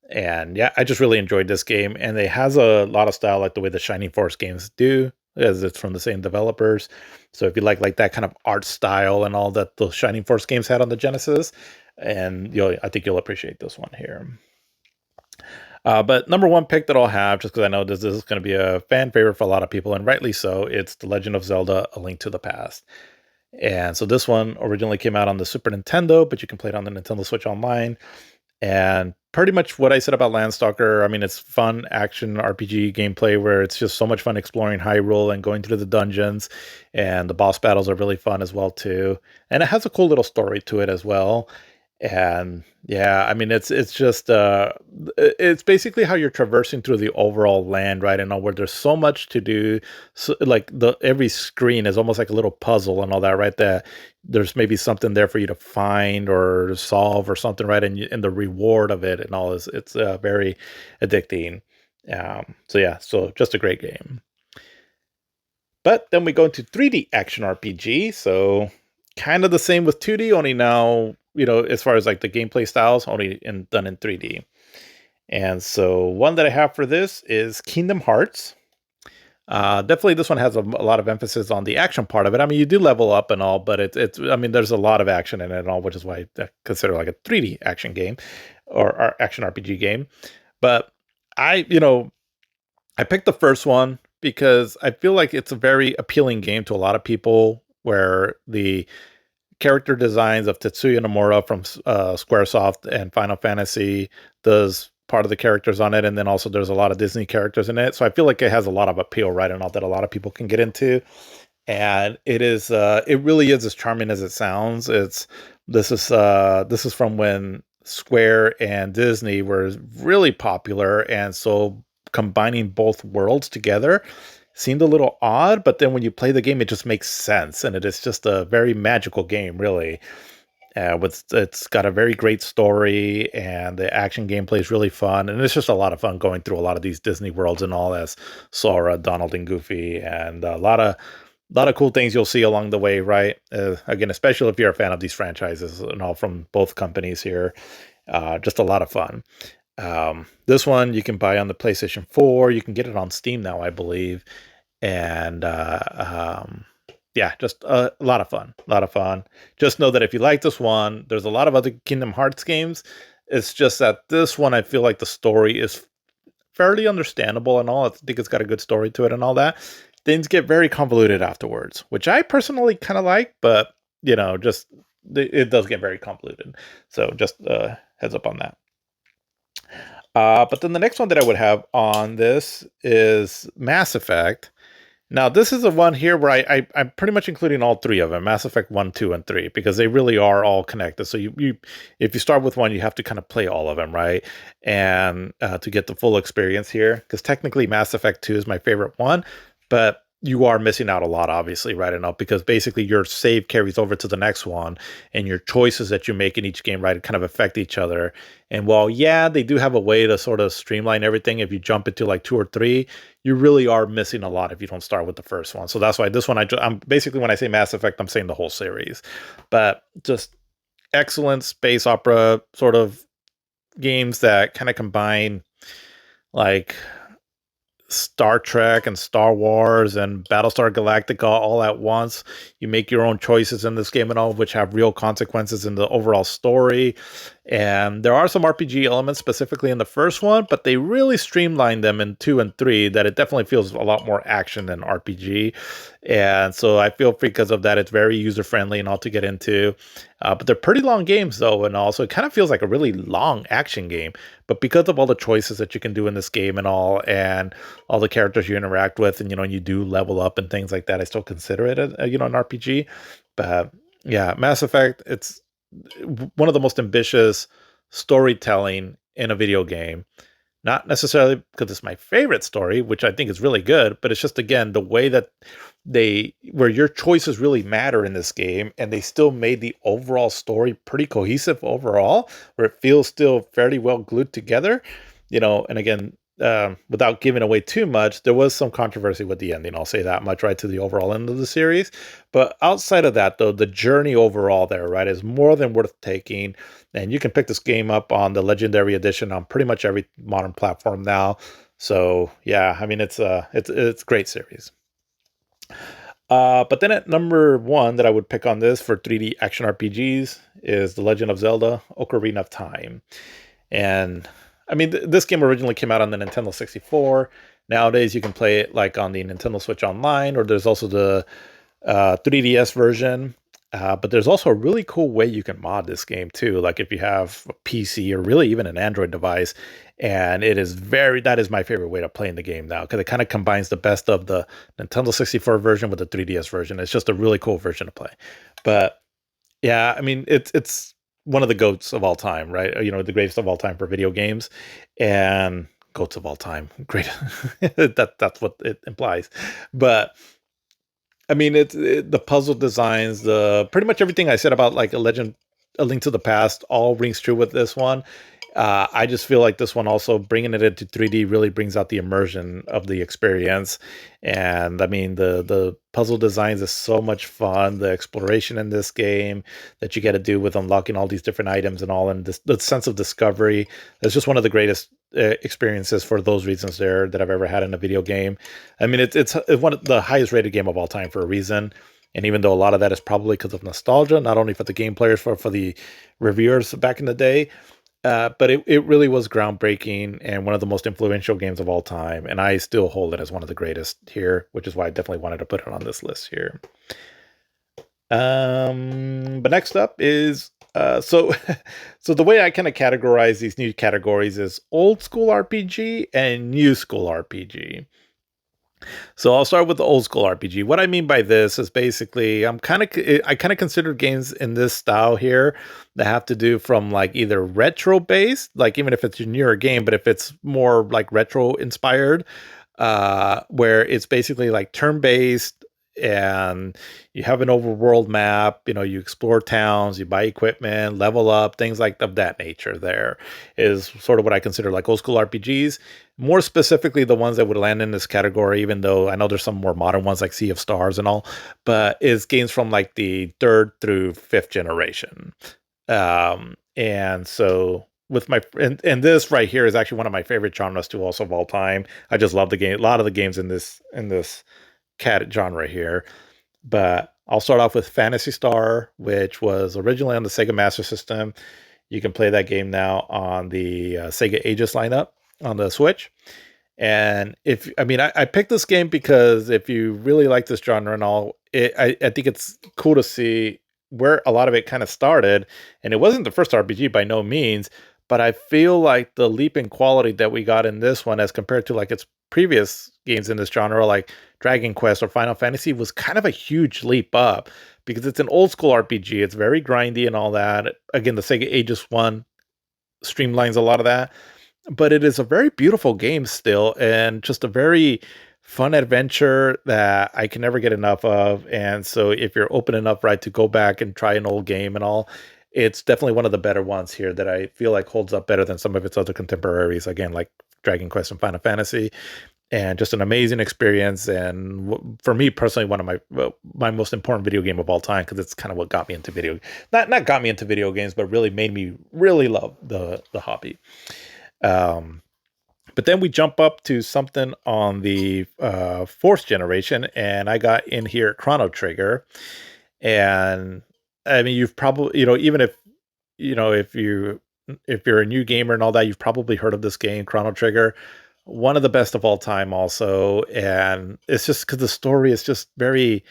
And yeah, I just really enjoyed this game, and it has a lot of style like the way the Shining Force games do, as it's from the same developers. So if you like that kind of art style and all that the Shining Force games had on the Genesis, and I think you'll appreciate this one here. But number one pick that I'll have, just because I know this is going to be a fan favorite for a lot of people, and rightly so, it's The Legend of Zelda: A Link to the Past. And so this one originally came out on the Super Nintendo, but you can play it on the Nintendo Switch Online. And pretty much what I said about Landstalker, I mean, it's fun action RPG gameplay where it's just so much fun exploring Hyrule and going through the dungeons, and the boss battles are really fun as well too. And it has a cool little story to it as well. And yeah, I mean, it's just it's basically how you're traversing through the overall land, right? And all where there's so much to do, so, like the every screen is almost like a little puzzle and all that, right? That there's maybe something there for you to find or solve or something, right? And the reward of it and all is it's very addicting. So yeah, so just a great game. But then we go into 3D action RPG. So kind of the same with 2D, only now, as far as like the gameplay styles, done in 3D. And so one that I have for this is Kingdom Hearts. Definitely this one has a lot of emphasis on the action part of it. I mean, you do level up and all, but I mean, there's a lot of action in it and all, which is why I consider like a 3D action game or action RPG game. But I, you know, I picked the first one because I feel like it's a very appealing game to a lot of people where the character designs of Tetsuya Nomura from Squaresoft and Final Fantasy does part of the characters on it, and then also there's a lot of Disney characters in it. So I feel like it has a lot of appeal, right, and all that a lot of people can get into. And it really is as charming as it sounds. This is from when Square and Disney were really popular, and so combining both worlds together seemed a little odd, but then when you play the game, it just makes sense, and it is just a very magical game, really. It's got a very great story, and the action gameplay is really fun, and it's just a lot of fun going through a lot of these Disney worlds and all as Sora, Donald, and Goofy, and a lot of cool things you'll see along the way, right? Again, especially if you're a fan of these franchises and all from both companies here, just a lot of fun. This one you can buy on the PlayStation 4. You can get it on Steam now, I believe. And yeah, just a lot of fun. A lot of fun. Just know that if you like this one, there's a lot of other Kingdom Hearts games. It's just that this one, I feel like the story is fairly understandable and all. I think it's got a good story to it and all that. Things get very convoluted afterwards, which I personally kind of like, but just it does get very convoluted. So just heads up on that. But then the next one that I would have on this is Mass Effect. Now, this is the one here where I'm pretty much including all three of them, Mass Effect 1, 2, and 3, because they really are all connected. So if you start with one, you have to kind of play all of them, right? And to get the full experience here, because technically Mass Effect 2 is my favorite one, but you are missing out a lot, obviously, right enough, because basically your save carries over to the next one, and your choices that you make in each game, right, kind of affect each other. And while, yeah, they do have a way to sort of streamline everything, if you jump into like 2 or 3, you really are missing a lot if you don't start with the first one. So that's why this one, I'm basically, when I say Mass Effect, I'm saying the whole series. But just excellent space opera sort of games that kind of combine like Star Trek and Star Wars and Battlestar Galactica all at once. You make your own choices in this game and all, which have real consequences in the overall story. And there are some RPG elements specifically in the first one, but they really streamlined them in 2 and 3 that it definitely feels a lot more action than RPG. And so I feel because of that, it's very user friendly and all to get into. But they're pretty long games though, and also it kind of feels like a really long action game. But because of all the choices that you can do in this game and all the characters you interact with, and you do level up and things like that, I still consider it an RPG. But yeah, Mass Effect, it's one of the most ambitious storytelling in a video game. Not necessarily because it's my favorite story, which I think is really good, but it's just, again, the way that where your choices really matter in this game, and they still made the overall story pretty cohesive overall, where it feels still fairly well glued together, and again, without giving away too much, there was some controversy with the ending. I'll say that much, right, to the overall end of the series. But outside of that, though, the journey overall there, right, is more than worth taking. And you can pick this game up on the Legendary Edition on pretty much every modern platform now. So yeah, I mean, it's a great series. But then at number 1 that I would pick on this for 3D action RPGs is The Legend of Zelda: Ocarina of Time. And I mean, this game originally came out on the Nintendo 64. Nowadays, you can play it like on the Nintendo Switch Online, or there's also the 3DS version. But there's also a really cool way you can mod this game too. Like if you have a PC or really even an Android device, and that is my favorite way to play in the game now, because it kind of combines the best of the Nintendo 64 version with the 3DS version. It's just a really cool version to play. But yeah, I mean, it's one of the GOATs of all time, right? The greatest of all time for video games, and GOATs of all time. Great. That's what it implies. But I mean, the puzzle designs, the pretty much everything I said about like a Link to the Past, all rings true with this one. I just feel like this one also bringing it into 3D really brings out the immersion of the experience. And I mean, the puzzle designs is so much fun. The exploration in this game that you get to do with unlocking all these different items and all, and the sense of discovery. It's just one of the greatest experiences for those reasons there that I've ever had in a video game. I mean, it's one of the highest rated game of all time for a reason. And even though a lot of that is probably because of nostalgia, not only for the game players, for the reviewers back in the day, but it really was groundbreaking and one of the most influential games of all time. And I still hold it as one of the greatest here, which is why I definitely wanted to put it on this list here. But next up is so so the way I kind of categorize these new categories is old school RPG and new school RPG. So I'll start with the old school RPG. What I mean by this is basically I kind of consider games in this style here that have to do from like either retro based, like even if it's a newer game, but if it's more like retro inspired, where it's basically like turn based, and you have an overworld map, you explore towns, you buy equipment, level up, things like of that nature. There is sort of what I consider like old school RPGs. More specifically, the ones that would land in this category, even though I know there's some more modern ones like Sea of Stars and all, but is games from like the 3rd through 5th generation. And so with and this right here is actually one of my favorite genres too, also of all time. I just love the game. A lot of the games in this cat genre here. But I'll start off with Phantasy Star, which was originally on the Sega Master System. You can play that game now on the Sega Aegis lineup on the Switch. And I picked this game because if you really like this genre and all, I think it's cool to see where a lot of it kind of started. And it wasn't the first RPG by no means, but I feel like the leap in quality that we got in this one as compared to like its previous games in this genre, like Dragon Quest or Final Fantasy, was kind of a huge leap up because it's an old school RPG. It's very grindy and all that. Again, the Sega Aegis one streamlines a lot of that, but it is a very beautiful game still, and just a very fun adventure that I can never get enough of. And so if you're open enough, right, to go back and try an old game and all, it's definitely one of the better ones here that I feel like holds up better than some of its other contemporaries, again, like Dragon Quest and Final Fantasy. And just an amazing experience, and for me personally, one of my most important video game of all time, because it's kind of what got me into not got me into video games, but really made me really love the hobby. But then we jump up to something on the fourth generation, and I got in here Chrono Trigger. And I mean, you've probably, even if, if you're a new gamer and all that, you've probably heard of this game, Chrono Trigger. One of the best of all time, also. And it's just because the story is just very,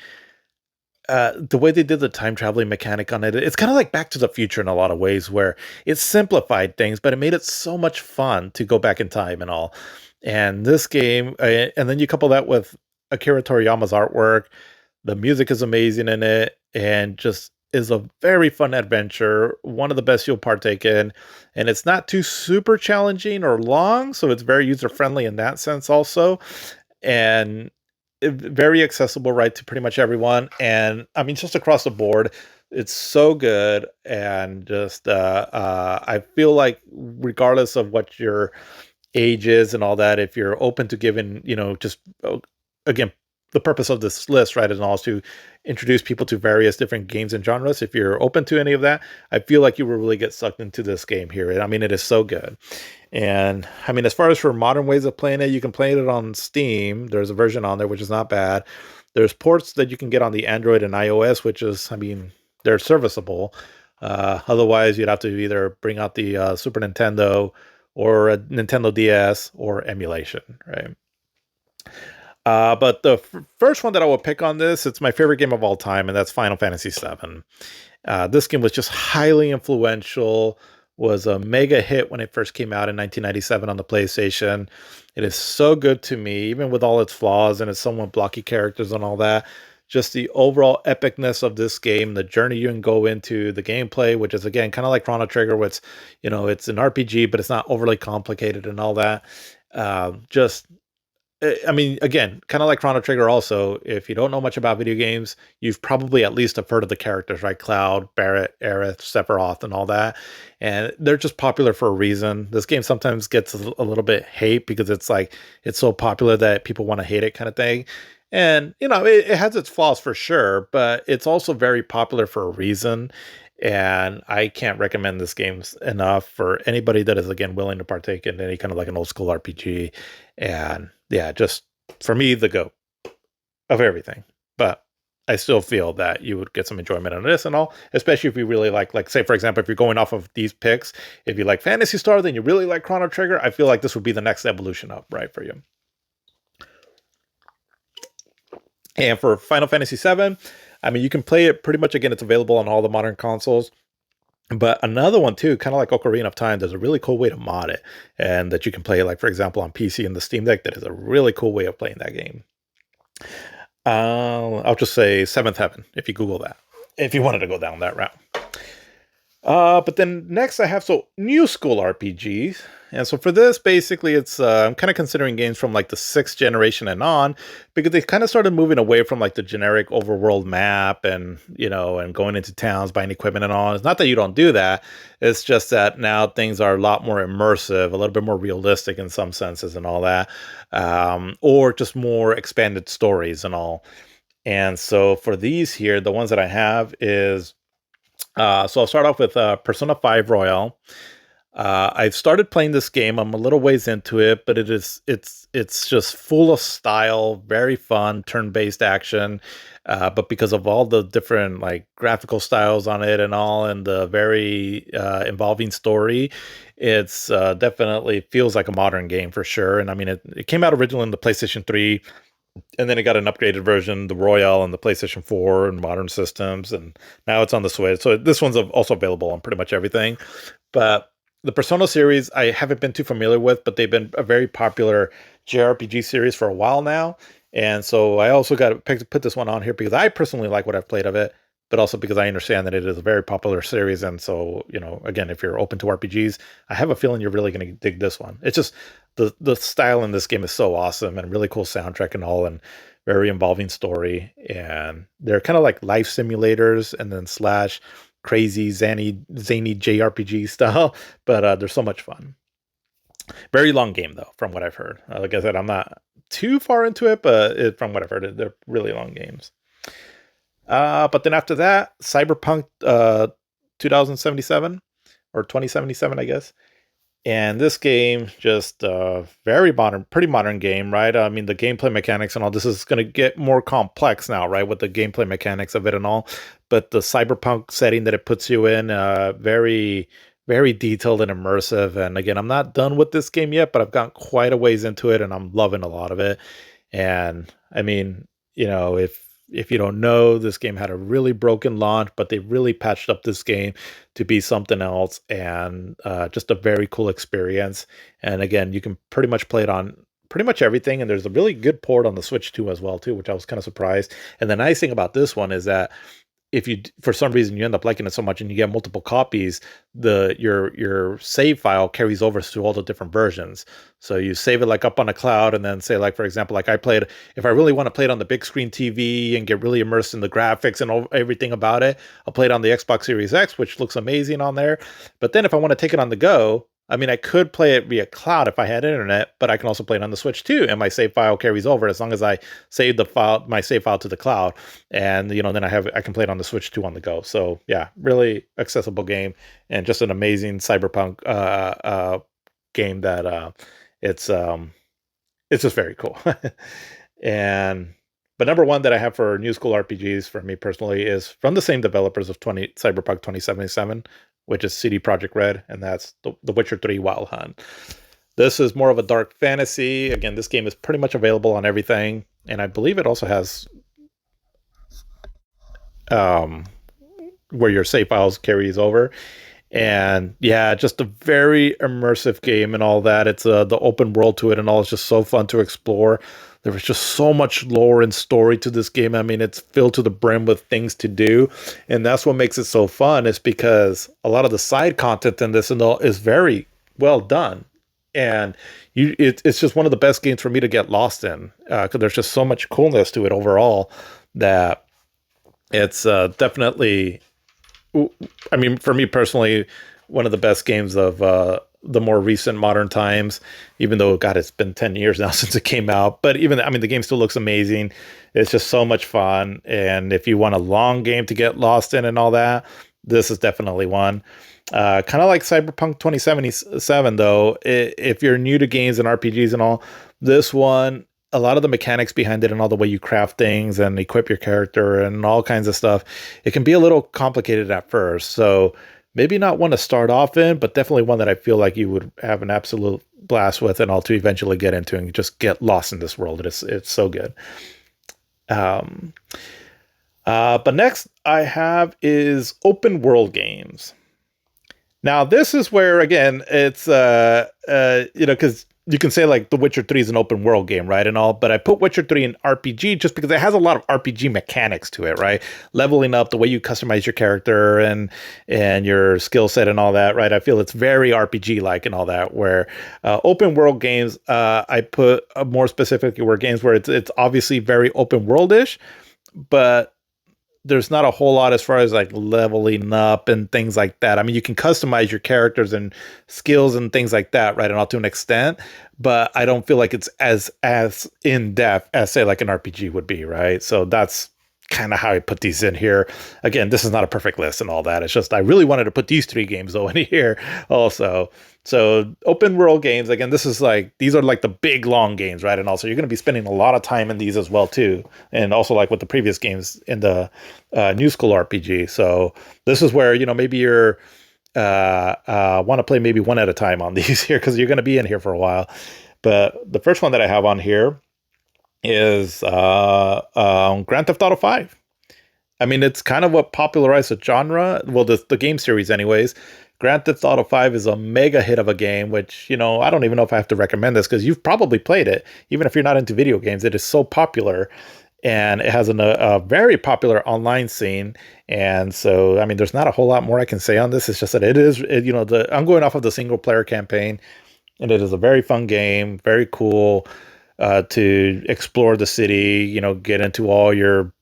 the way they did the time traveling mechanic on it, it's kind of like Back to the Future in a lot of ways, where it simplified things, but it made it so much fun to go back in time and all. And this game, and then you couple that with Akira Toriyama's artwork, the music is amazing in it, and just is a very fun adventure. One of the best you'll partake in, and it's not too super challenging or long, so it's very user friendly in that sense also. And very accessible, right, to pretty much everyone. And I mean, just across the board, it's so good. And just I feel like regardless of what your age is and all that, if you're open to giving, just again, the purpose of this list, right, is also to introduce people to various different games and genres. If you're open to any of that, I feel like you will really get sucked into this game here. And I mean, it is so good. And I mean, as far as for modern ways of playing it, you can play it on Steam. There's a version on there, which is not bad. There's ports that you can get on the Android and iOS, which is, I mean, they're serviceable. Otherwise, you'd have to either bring out the Super Nintendo or a Nintendo DS or emulation, right? But the first one that I will pick on this, it's my favorite game of all time, and that's Final Fantasy VII. This game was just highly influential, was a mega hit when it first came out in 1997 on the PlayStation. It is so good to me, even with all its flaws and its somewhat blocky characters and all that. Just the overall epicness of this game, the journey you can go into, the gameplay, which is again kind of like Chrono Trigger, where it's it's an RPG, but it's not overly complicated and all that. Just I mean, again, kind of like Chrono Trigger also, if you don't know much about video games, you've probably at least have heard of the characters, right? Cloud, Barrett, Aerith, Sephiroth, and all that. And they're just popular for a reason. This game sometimes gets a little bit hate because it's like, it's so popular that people want to hate it kind of thing. And, it has its flaws for sure, but it's also very popular for a reason. And I can't recommend this game enough for anybody that is, again, willing to partake in any kind of like an old school RPG. And yeah, just for me, the GOAT of everything. But I still feel that you would get some enjoyment out of this and all, especially if you really like say, for example, if you're going off of these picks, if you like Phantasy Star, then you really like Chrono Trigger, I feel like this would be the next evolution up, right, for you. And for Final Fantasy VII, I mean, you can play it pretty much, again, it's available on all the modern consoles. But another one too, kind of like Ocarina of Time, there's a really cool way to mod it, and that you can play, like for example, on PC and the Steam Deck. That is a really cool way of playing that game. I'll just say Seventh Heaven if you Google that, if you wanted to go down that route. But then next I have new school RPGs. And so for this, basically, it's I'm kind of considering games from like the sixth generation and on, because they kind of started moving away from like the generic overworld map and and going into towns, buying equipment and all. It's not that you don't do that. It's just that now things are a lot more immersive, a little bit more realistic in some senses and all that, or just more expanded stories and all. And so for these here, the ones that I have is so I'll start off with Persona 5 Royal. I've started playing this game. I'm a little ways into it, but it's just full of style, very fun, turn-based action. But because of all the different like graphical styles on it and all, and the very involving story, it's definitely feels like a modern game for sure. And I mean, it came out originally in the PlayStation 3, and then it got an upgraded version, the Royal, and the PlayStation 4 and modern systems, and now it's on the Switch. So this one's also available on pretty much everything. But the Persona series, I haven't been too familiar with, but they've been a very popular JRPG series for a while now. And so I also got to put this one on here because I personally like what I've played of it, but also because I understand that it is a very popular series. And so, again, if you're open to RPGs, I have a feeling you're really going to dig this one. It's just the style in this game is so awesome, and really cool soundtrack and all, and very involving story. And they're kind of like life simulators and then slash crazy zany JRPG style, but they're so much fun. Very long game though, from what I've heard. Like I said, I'm not too far into it, but from what I've heard, they're really long games. But then after that, Cyberpunk 2077 or 2077, I guess. And this game, just very modern, pretty modern game, right? I mean, the gameplay mechanics and all this is going to get more complex now, right? With the gameplay mechanics of it and all. But the cyberpunk setting that it puts you in, very, very detailed and immersive. And again, I'm not done with this game yet, but I've gotten quite a ways into it and I'm loving a lot of it. And I mean, if you don't know, this game had a really broken launch, but they really patched up this game to be something else, and just a very cool experience. And again, you can pretty much play it on pretty much everything, and there's a really good port on the Switch too as well too, which I was kind of surprised. And the nice thing about this one is that if you for some reason you end up liking it so much and you get multiple copies, your save file carries over to all the different versions. So you save it like up on a cloud, and then say, like, for example, like I played, if I really want to play it on the big screen TV and get really immersed in the graphics and everything about it, I'll play it on the Xbox Series X, which looks amazing on there. But then if I want to take it on the go, I mean, I could play it via cloud if I had internet, but I can also play it on the Switch too, and my save file carries over as long as I save my save file to the cloud, and then I can play it on the Switch too on the go. So yeah, really accessible game, and just an amazing cyberpunk game that it's it's just very cool. And but number one that I have for new school RPGs for me personally is from the same developers of Cyberpunk 2077, which is CD Projekt Red, and that's the Witcher 3 Wild Hunt. This is more of a dark fantasy. Again, this game is pretty much available on everything, and I believe it also has um, where your save files carries over. And yeah, just a very immersive game and all that. It's the open world to it and all. It's just so fun to explore. There was just so much lore and story to this game. I mean, it's filled to the brim with things to do, and that's what makes it so fun. Is because a lot of the side content in this and all is very well done, and it's just one of the best games for me to get lost in, because there's just so much coolness to it overall that it's definitely, I mean, for me personally, one of the best games of the more recent modern times, even though, God, it's been 10 years now since it came out. But even, I mean, the game still looks amazing. It's just so much fun. And if you want a long game to get lost in and all that, this is definitely one. Kind of like Cyberpunk 2077, though, if you're new to games and RPGs and all, this one, a lot of the mechanics behind it and all the way you craft things and equip your character and all kinds of stuff, it can be a little complicated at first. So maybe not one to start off in, but definitely one that I feel like you would have an absolute blast with and all to eventually get into and just get lost in this world. It's so good. Um, but next I have is open world games. Now, this is where, again, it's, because you can say like The Witcher 3 is an open world game, right? And all, but I put Witcher 3 in RPG just because it has a lot of RPG mechanics to it, right? Leveling up, the way you customize your character and your skill set and all that, right? I feel it's very RPG like and all that, where open world games, I put more specifically where games where it's obviously very open world-ish, but there's not a whole lot as far as like leveling up and things like that. I mean, you can customize your characters and skills and things like that, right? And all to an extent, but I don't feel like it's as in depth as say like an RPG would be, right? So that's kind of how I put these in here. Again, this is not a perfect list and all that. It's just I really wanted to put these three games though in here also. So open world games, again, these are like the big long games, right? And also you're going to be spending a lot of time in these as well too. And also like with the previous games in the new school RPG. So this is where, maybe you're want to play maybe one at a time on these here because you're going to be in here for a while. But the first one that I have on here is Grand Theft Auto 5. I mean, it's kind of what popularized the genre. Well, the game series anyways. Grand Theft Auto 5 is a mega hit of a game, which, I don't even know if I have to recommend this because you've probably played it. Even if you're not into video games, it is so popular. And it has a very popular online scene. And so, I mean, there's not a whole lot more I can say on this. It's just that I'm going off of the single player campaign, and it is a very fun game, very cool to explore the city, get into all your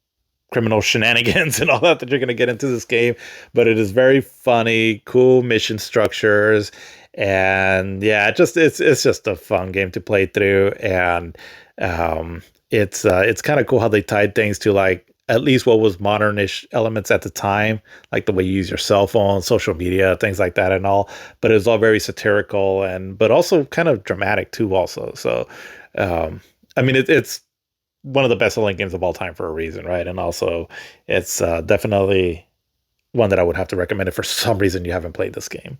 criminal shenanigans and all that you're going to get into this game. But it is very funny, cool mission structures. And yeah, it's just a fun game to play through. And it's kind of cool how they tied things to like at least what was modernish elements at the time, like the way you use your cell phone, social media, things like that, and all. But it was all very satirical and but also kind of dramatic too. Also, so um, I mean, it's one of the best-selling games of all time for a reason, right? And also, it's definitely one that I would have to recommend if for some reason you haven't played this game.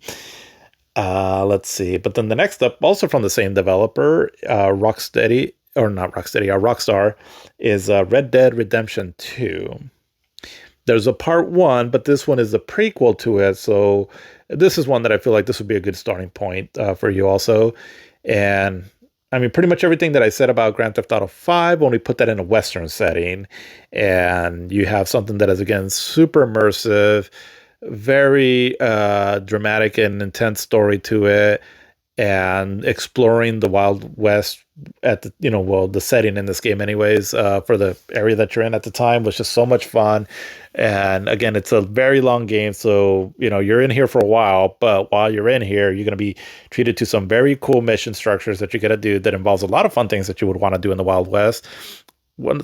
Let's see. But then the next up, also from the same developer, Rocksteady, or not Rocksteady, Rockstar, is Red Dead Redemption 2. There's a part one, but this one is a prequel to it. So this is one that I feel like this would be a good starting point for you also. And I mean, pretty much everything that I said about Grand Theft Auto 5, only put that in a Western setting. And you have something that is, again, super immersive, very dramatic and intense story to it, and exploring the Wild West at the, well, the setting in this game anyways, for the area that you're in at the time was just so much fun. And again, it's a very long game, so you're in here for a while, but while you're in here, you're going to be treated to some very cool mission structures that you got to do that involves a lot of fun things that you would want to do in the Wild West.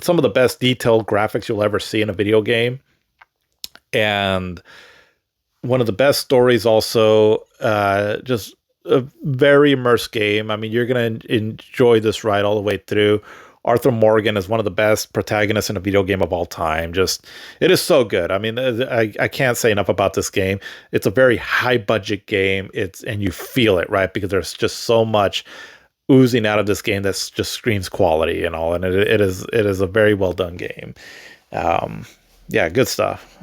Some of the best detailed graphics you'll ever see in a video game, and one of the best stories also. Just a very immersed game. I mean, you're going to enjoy this ride all the way through. Arthur Morgan is one of the best protagonists in a video game of all time. Just, it is so good. I mean, I can't say enough about this game. It's a very high budget game. And you feel it, right? Because there's just so much oozing out of this game that just screams quality and all. And it is a very well done game. Yeah, good stuff.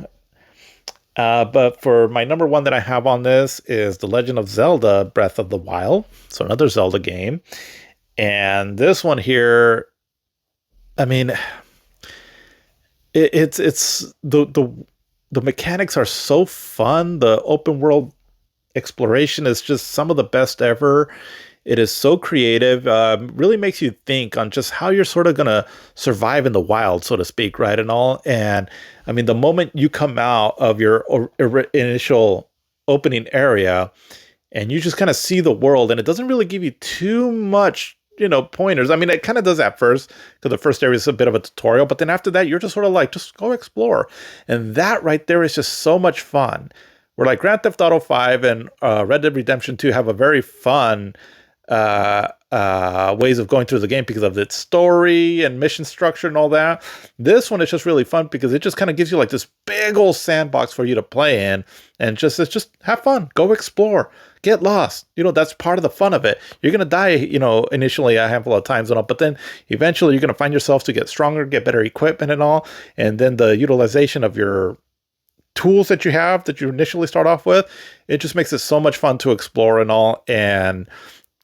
But for my number one that I have on this is The Legend of Zelda Breath of the Wild. So another Zelda game. And this one here, I mean, it's the mechanics are so fun. The open world exploration is just some of the best ever. It is so creative, really makes you think on just how you're sort of going to survive in the wild, so to speak, right? And all. And I mean, the moment you come out of your initial opening area and you just kind of see the world, and it doesn't really give you too much, pointers. I mean, it kind of does at first, because the first area is a bit of a tutorial, but then after that, you're just sort of like, just go explore. And that right there is just so much fun. Where like Grand Theft Auto 5 and Red Dead Redemption 2 have a very fun ways of going through the game because of its story and mission structure and all that. This one is just really fun because it just kind of gives you like this big old sandbox for you to play in, and it's just have fun, go explore, get lost. That's part of the fun of it. You're gonna die, initially a handful of times and all, but then eventually you're gonna find yourself to get stronger, get better equipment and all, and then the utilization of your tools that you have that you initially start off with, it just makes it so much fun to explore and all. And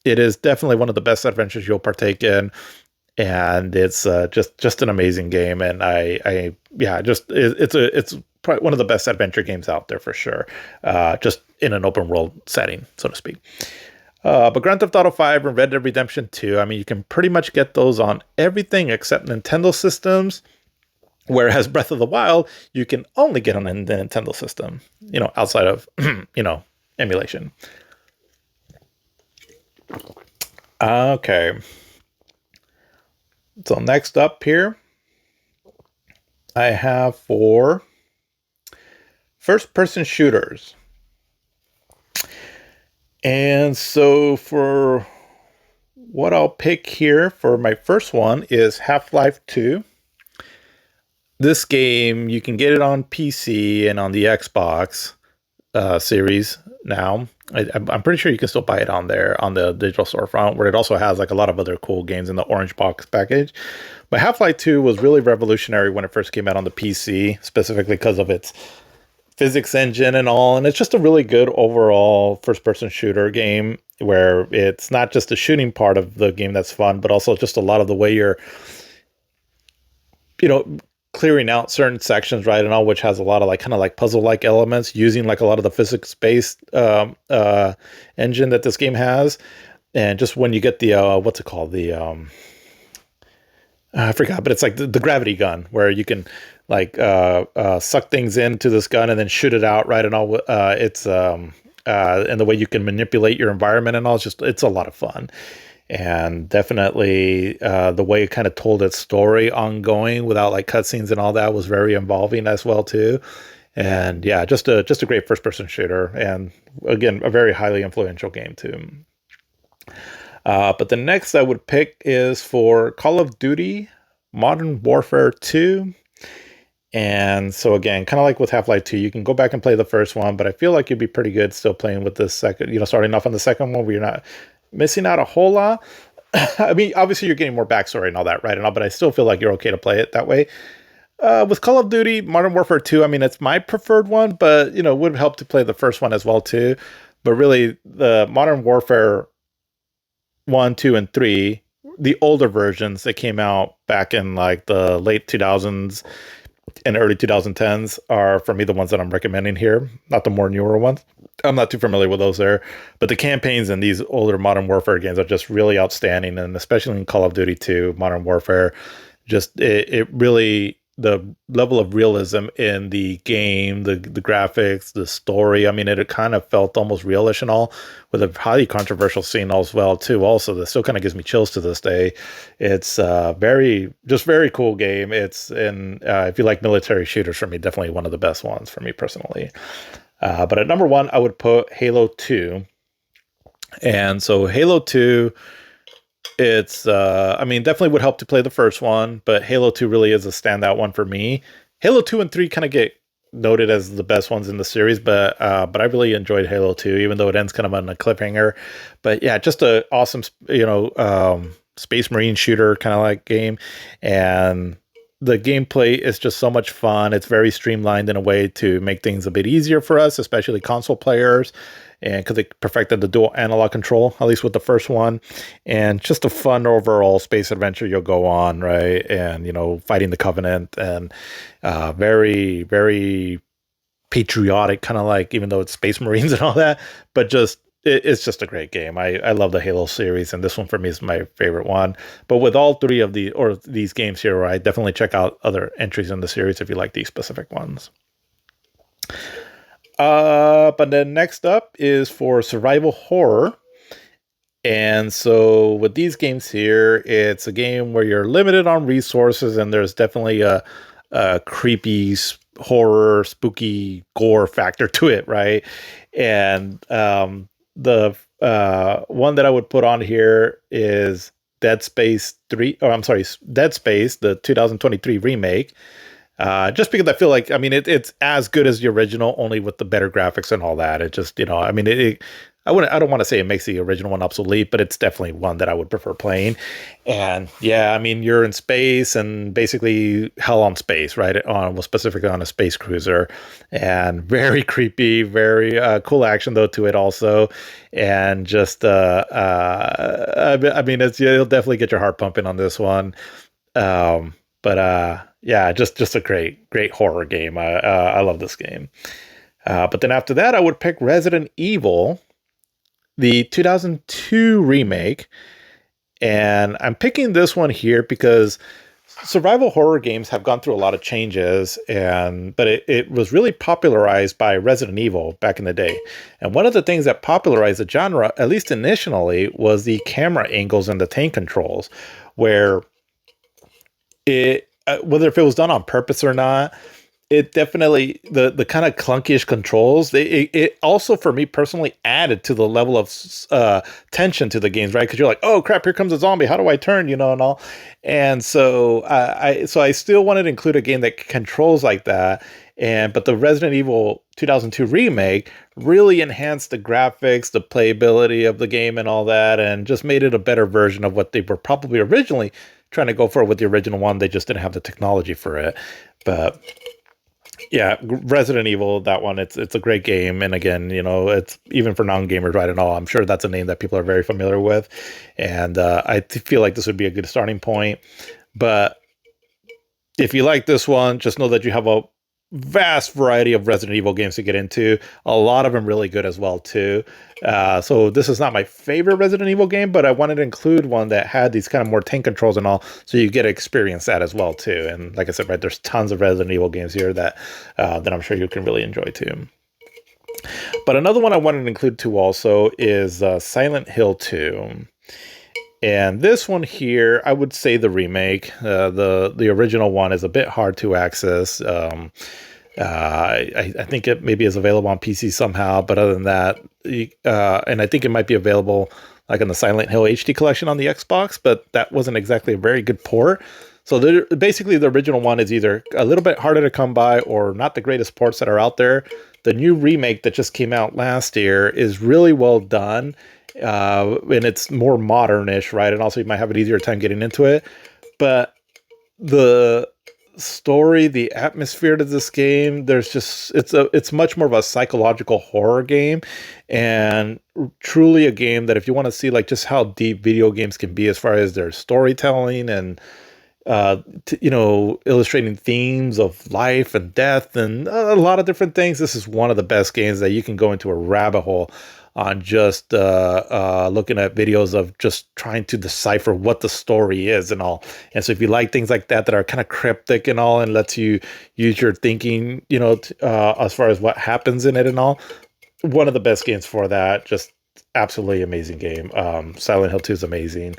it is definitely one of the best adventures you'll partake in, and it's just an amazing game. And it's probably one of the best adventure games out there for sure. Just in an open world setting, so to speak. But Grand Theft Auto 5 and Red Dead Redemption 2, I mean, you can pretty much get those on everything except Nintendo systems. Whereas Breath of the Wild, you can only get on the Nintendo system, outside of, emulation. Okay. So next up here, I have for first-person shooters. And so for what I'll pick here for my first one is Half-Life 2. This game, you can get it on PC and on the Xbox series now. I'm pretty sure you can still buy it on there on the digital storefront, where it also has like a lot of other cool games in the orange box package. But Half-Life 2 was really revolutionary when it first came out on the PC, specifically because of its physics engine and all. And it's just a really good overall first-person shooter game where it's not just the shooting part of the game that's fun, but also just a lot of the way you're, clearing out certain sections, right, and all, which has a lot of like kind of like puzzle-like elements, using like a lot of the physics-based engine that this game has. And just when you get the what's it called, the I forgot, but it's like the gravity gun, where you can like suck things into this gun and then shoot it out, right, and all. It's and the way you can manipulate your environment and all, it's a lot of fun. and definitely the way it kind of told its story ongoing without like cutscenes and all that was very involving as well too. And yeah, just a great first person shooter, and again a very highly influential game too. But the next I would pick is for Call of Duty Modern Warfare 2. And so again, kind of like with Half-Life 2, you can go back and play the first one, but I feel like you'd be pretty good still playing with the second, starting off on the second one where you're not missing out a whole lot. I mean, obviously you're getting more backstory and all that, right? And all, but I still feel like you're okay to play it that way. With Call of Duty Modern Warfare 2, I mean, it's my preferred one, but it would help to play the first one as well too. But really, the Modern Warfare 1, 2, and 3, the older versions that came out back in like the late 2000s and early 2010s are for me the ones that I'm recommending here, not the more newer ones. I'm not too familiar with those there, but the campaigns in these older Modern Warfare games are just really outstanding, and especially in Call of Duty 2 Modern Warfare, just it really, the level of realism in the game, the graphics, the story. I mean, it kind of felt almost realish and all, with a highly controversial scene as well too. Also, that still kind of gives me chills to this day. It's very cool game. It's if you like military shooters, for me, definitely one of the best ones for me personally. But at number one, I would put Halo 2. And so Halo 2, it's I mean, definitely would help to play the first one, but Halo 2 really is a standout one for me. Halo 2 and 3 kind of get noted as the best ones in the series, but I really enjoyed Halo 2, even though it ends kind of on a cliffhanger. But yeah, just a awesome Space Marine shooter kind of like game, and the gameplay is just so much fun. It's very streamlined in a way to make things a bit easier for us, especially console players, and because they perfected the dual analog control, at least with the first one, and just a fun overall space adventure you'll go on, right? And fighting the Covenant, and very, very patriotic, kind of like, even though it's Space Marines and all that, but it's just a great game. I love the Halo series, and this one for me is my favorite one. But with all three of these games here, I definitely check out other entries in the series if you like these specific ones. But then next up is for survival horror. And so with these games here, it's a game where you're limited on resources, and there's definitely a creepy horror, spooky gore factor to it, right? And the one that I would put on here is Dead Space 3. Oh, I'm sorry, Dead Space, the 2023 remake. Just because I feel like, I mean, it's as good as the original, only with the better graphics and all that. It just, I mean, I don't want to say it makes the original one obsolete, but it's definitely one that I would prefer playing. And yeah, I mean, you're in space and basically hell on space, right? Specifically on a space cruiser, and very creepy, very cool action though to it also. And just, I mean, you'll definitely get your heart pumping on this one. Yeah, just a great horror game. I love this game. But then after that, I would pick Resident Evil, the 2002 remake. And I'm picking this one here because survival horror games have gone through a lot of changes, but it was really popularized by Resident Evil back in the day. And one of the things that popularized the genre, at least initially, was the camera angles and the tank controls, where whether if it was done on purpose or not, it definitely, the kind of clunkish controls, it also, for me personally, added to the level of tension to the games, right? Because you're like, oh crap, here comes a zombie, how do I turn, and all. And so I still wanted to include a game that controls like that. But the Resident Evil 2002 remake really enhanced the graphics, the playability of the game and all that, and just made it a better version of what they were probably originally trying to go for with the original one. They just didn't have the technology for it. But yeah, Resident Evil, that one, it's a great game. And again, it's even for non-gamers, right? And all, I'm sure that's a name that people are very familiar with. And I feel like this would be a good starting point. But if you like this one, just know that you have a vast variety of Resident Evil games to get into. A lot of them really good as well too. So this is not my favorite Resident Evil game, but I wanted to include one that had these kind of more tank controls and all, so you get to experience that as well too. And like I said, right, there's tons of Resident Evil games here that I'm sure you can really enjoy too. But another one I wanted to include too also is Silent Hill 2. And this one here, I would say the remake. The original one is a bit hard to access. I think it maybe is available on PC somehow, but other than that, and I think it might be available like on the Silent Hill HD collection on the Xbox, but that wasn't exactly a very good port. So basically, the original one is either a little bit harder to come by or not the greatest ports that are out there. The new remake that just came out last year is really well done, and it's more modernish, right? And also, you might have an easier time getting into it. But the story, the atmosphere to this game, it's much more of a psychological horror game, and truly a game that if you want to see like just how deep video games can be as far as their storytelling and illustrating themes of life and death and a lot of different things. This is one of the best games that you can go into a rabbit hole on just looking at videos of just trying to decipher what the story is and all. And so if you like things like that are kind of cryptic and all and lets you use your thinking, as far as what happens in it and all, one of the best games for that. Just absolutely amazing game. Silent Hill 2 is amazing.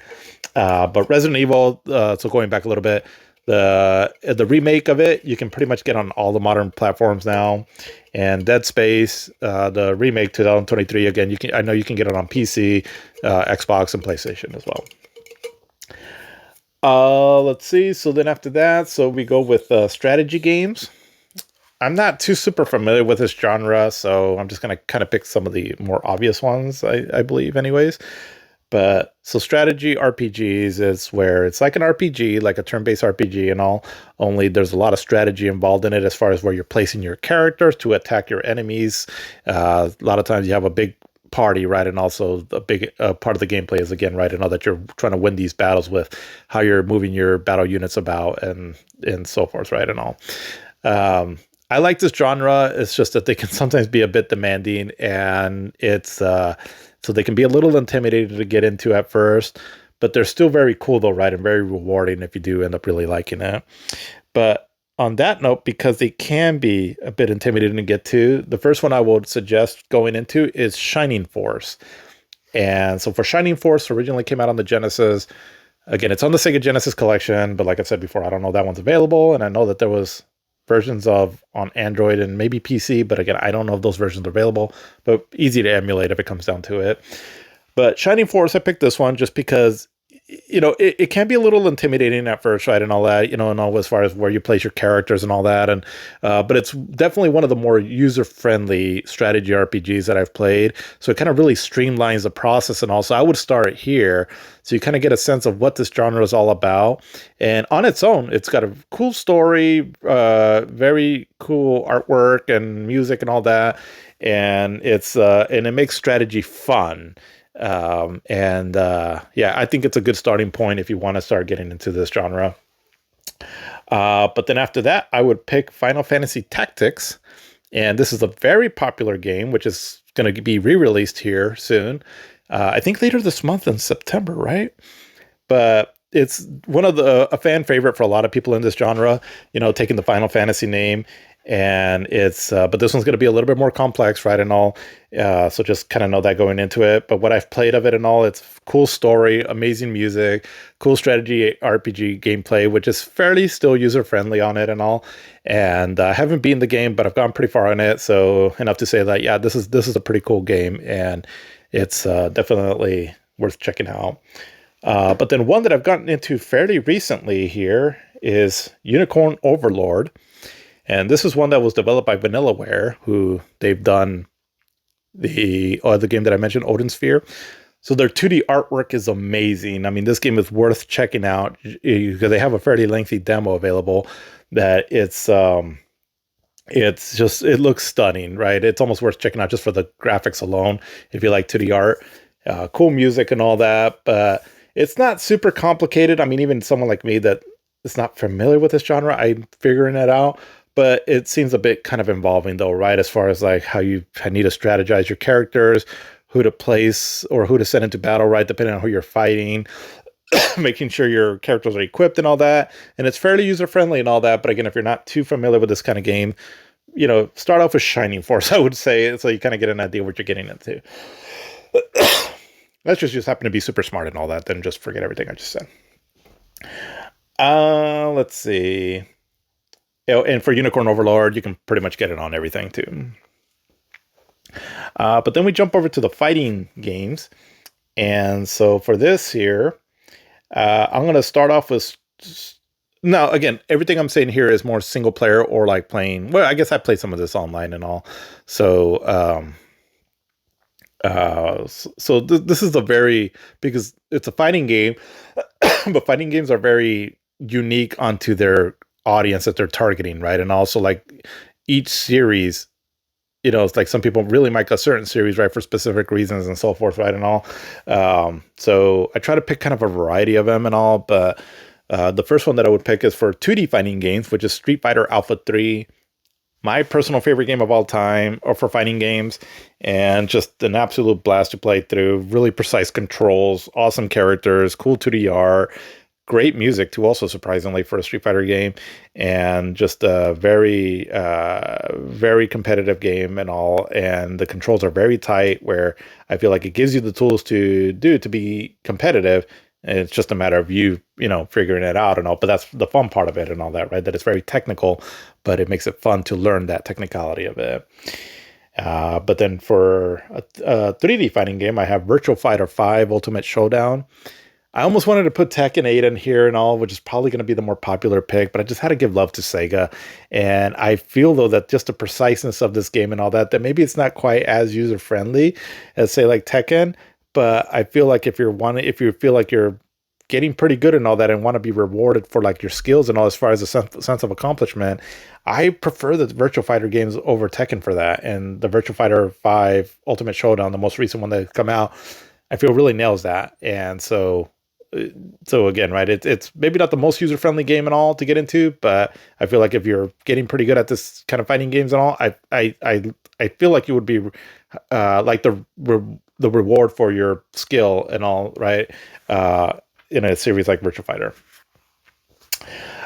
But Resident Evil, so going back a little bit, the remake of it, you can pretty much get on all the modern platforms now. And Dead Space, the remake 2023, again, I know you can get it on PC, Xbox, and PlayStation as well. Let's see. So then after that, so we go with strategy games. I'm not too super familiar with this genre, so I'm just going to kind of pick some of the more obvious ones, I believe, anyways. But so strategy RPGs is where it's like an RPG, like a turn-based RPG and all, only there's a lot of strategy involved in it as far as where you're placing your characters to attack your enemies. A lot of times you have a big party, right? And also a big part of the gameplay is, again, right, and all that you're trying to win these battles with how you're moving your battle units about and so forth, right, and all. I like this genre. It's just that they can sometimes be a bit demanding, and it's so they can be a little intimidating to get into at first, but they're still very cool though, right? And very rewarding if you do end up really liking it. But on that note, because they can be a bit intimidating to get to, the first one I would suggest going into is Shining Force. And so for Shining Force, originally came out on the Genesis. Again, it's on the Sega Genesis collection, but like I said before, I don't know that one's available, and I know that there was versions of on Android and maybe PC, but again, I don't know if those versions are available, but easy to emulate if it comes down to it. But Shining Force, I picked this one just because, it can be a little intimidating at first, right? And all that, and all as far as where you place your characters and all that. And, but it's definitely one of the more user-friendly strategy RPGs that I've played. So it kind of really streamlines the process. And also I would start here, so you kind of get a sense of what this genre is all about. And on its own, it's got a cool story, very cool artwork and music and all that. And and it makes strategy fun. I think it's a good starting point if you want to start getting into this genre. But then after that, I would pick Final Fantasy Tactics. And this is a very popular game, which is going to be re-released here soon. I think later this month in September, right? But it's one of a fan favorite for a lot of people in this genre, taking the Final Fantasy name. And it's but this one's going to be a little bit more complex, right, and all, so just kind of know that going into it. But what I've played of it and all, it's cool story, amazing music, cool strategy RPG gameplay, which is fairly still user friendly on it and all. And I haven't beaten the game, but I've gone pretty far on it, so enough to say that this is a pretty cool game, and it's definitely worth checking out. But then one that I've gotten into fairly recently here is Unicorn Overlord. And this is one that was developed by Vanillaware, who they've done the other game that I mentioned, Odin Sphere. So their 2D artwork is amazing. I mean, this game is worth checking out because they have a fairly lengthy demo available that it looks stunning, right? It's almost worth checking out just for the graphics alone if you like 2D art. Cool music and all that, but it's not super complicated. I mean, even someone like me that is not familiar with this genre, I'm figuring it out. But it seems a bit kind of involving though, right? As far as like how you need to strategize your characters, who to place or who to send into battle, right? Depending on who you're fighting, making sure your characters are equipped and all that. And it's fairly user-friendly and all that. But again, if you're not too familiar with this kind of game, start off with Shining Force, I would say, so you kind of get an idea what you're getting into. Let's just happen to be super smart and all that, then just forget everything I just said. Let's see. Oh, and for Unicorn Overlord, you can pretty much get it on everything too. But then we jump over to the fighting games. And so for this here, I'm going to start off with. Now, again, everything I'm saying here is more single player or like playing. Well, I guess I play some of this online and all. So, this is a very, because it's a fighting game, but fighting games are very unique onto their audience that they're targeting, right? And also like each series, it's like some people really like a certain series, right, for specific reasons and so forth, right, and all. So I try to pick kind of a variety of them and all, but the first one that I would pick is for 2D fighting games, which is Street Fighter Alpha 3, my personal favorite game of all time, or for fighting games, and just an absolute blast to play through. Really precise controls, awesome characters, cool 2D art, great music too, also surprisingly for a Street Fighter game, and just a very, very competitive game and all. And the controls are very tight, where I feel like it gives you the tools to be competitive. And it's just a matter of figuring it out and all. But that's the fun part of it and all that, right? That it's very technical, but it makes it fun to learn that technicality of it. But then for a 3D fighting game, I have Virtual Fighter 5 Ultimate Showdown. I almost wanted to put Tekken 8 in here and all, which is probably going to be the more popular pick, but I just had to give love to Sega. And I feel, though, that just the preciseness of this game and all that maybe it's not quite as user-friendly as, say, like Tekken. But I feel like if you feel like you're getting pretty good and all that and want to be rewarded for like your skills and all as far as a sense of accomplishment, I prefer the Virtual Fighter games over Tekken for that. And the Virtual Fighter 5 Ultimate Showdown, the most recent one that's come out, I feel really nails that. And so again, right, it's maybe not the most user-friendly game and all to get into, but I feel like if you're getting pretty good at this kind of fighting games and all, I feel like you would be like the reward for your skill and all, right, in a series like Virtua Fighter.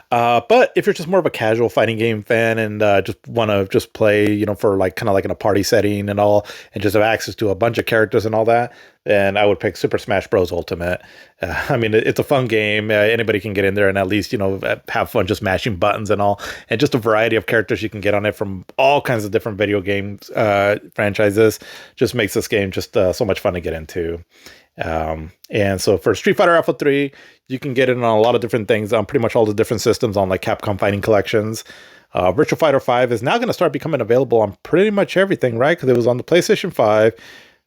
But if you're just more of a casual fighting game fan and just want to just play, for like kind of like in a party setting and all, and just have access to a bunch of characters and all that, then I would pick Super Smash Bros. Ultimate. I mean, it's a fun game. Anybody can get in there and at least, have fun just mashing buttons and all, and just a variety of characters you can get on it from all kinds of different video games franchises. Just makes this game just so much fun to get into. And so for Street Fighter Alpha 3, you can get it on a lot of different things on pretty much all the different systems on like Capcom Fighting Collections. Virtua Fighter 5 is now going to start becoming available on pretty much everything, right? Because it was on the PlayStation 5,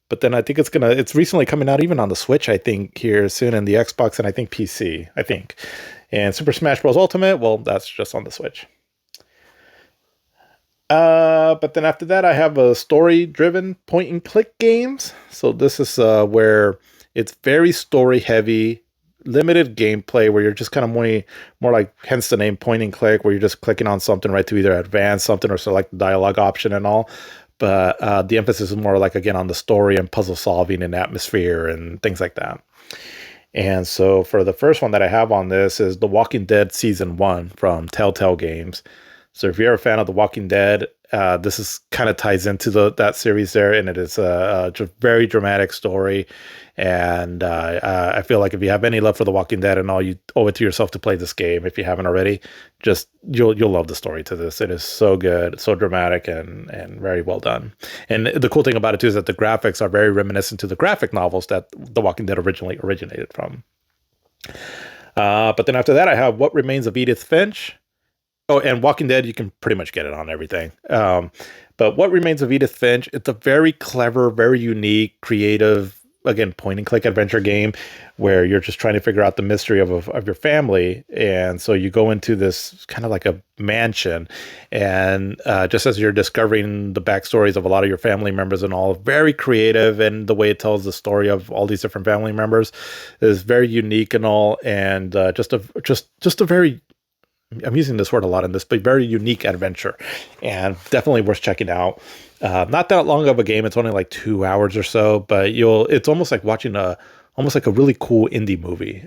but then I think it's recently coming out even on the Switch, I think, here soon, and the Xbox, and I think PC, I think. And Super Smash Bros. Ultimate, well, that's just on the Switch. But then after that, I have a story-driven point-and-click games. So this is where it's very story-heavy, limited gameplay, where you're just kind of more like, hence the name point and click, where you're just clicking on something, right, to either advance something or select the dialogue option and all. But the emphasis is more like, again, on the story and puzzle solving and atmosphere and things like that. And so for the first one that I have on this is The Walking Dead Season 1 from Telltale Games. So if you're a fan of The Walking Dead, this is kind of ties into that series there, and it is a very dramatic story. And I feel like if you have any love for The Walking Dead and all, you owe it to yourself to play this game. If you haven't already, just you'll love the story to this. It is so good, so dramatic, and very well done. And the cool thing about it too is that the graphics are very reminiscent to the graphic novels that The Walking Dead originally originated from. But then after that, I have What Remains of Edith Finch. Oh, and Walking Dead, you can pretty much get it on everything. But What Remains of Edith Finch, it's a very clever, very unique, creative, again, point-and-click adventure game where you're just trying to figure out the mystery of your family. And so you go into this kind of like a mansion, and just as you're discovering the backstories of a lot of your family members and all, very creative, and the way it tells the story of all these different family members is very unique and all, and just a very, I'm using this word a lot in this, but very unique adventure, and definitely worth checking out. Not that long of a game; it's only like 2 hours or so, but it's almost like watching almost like a really cool indie movie.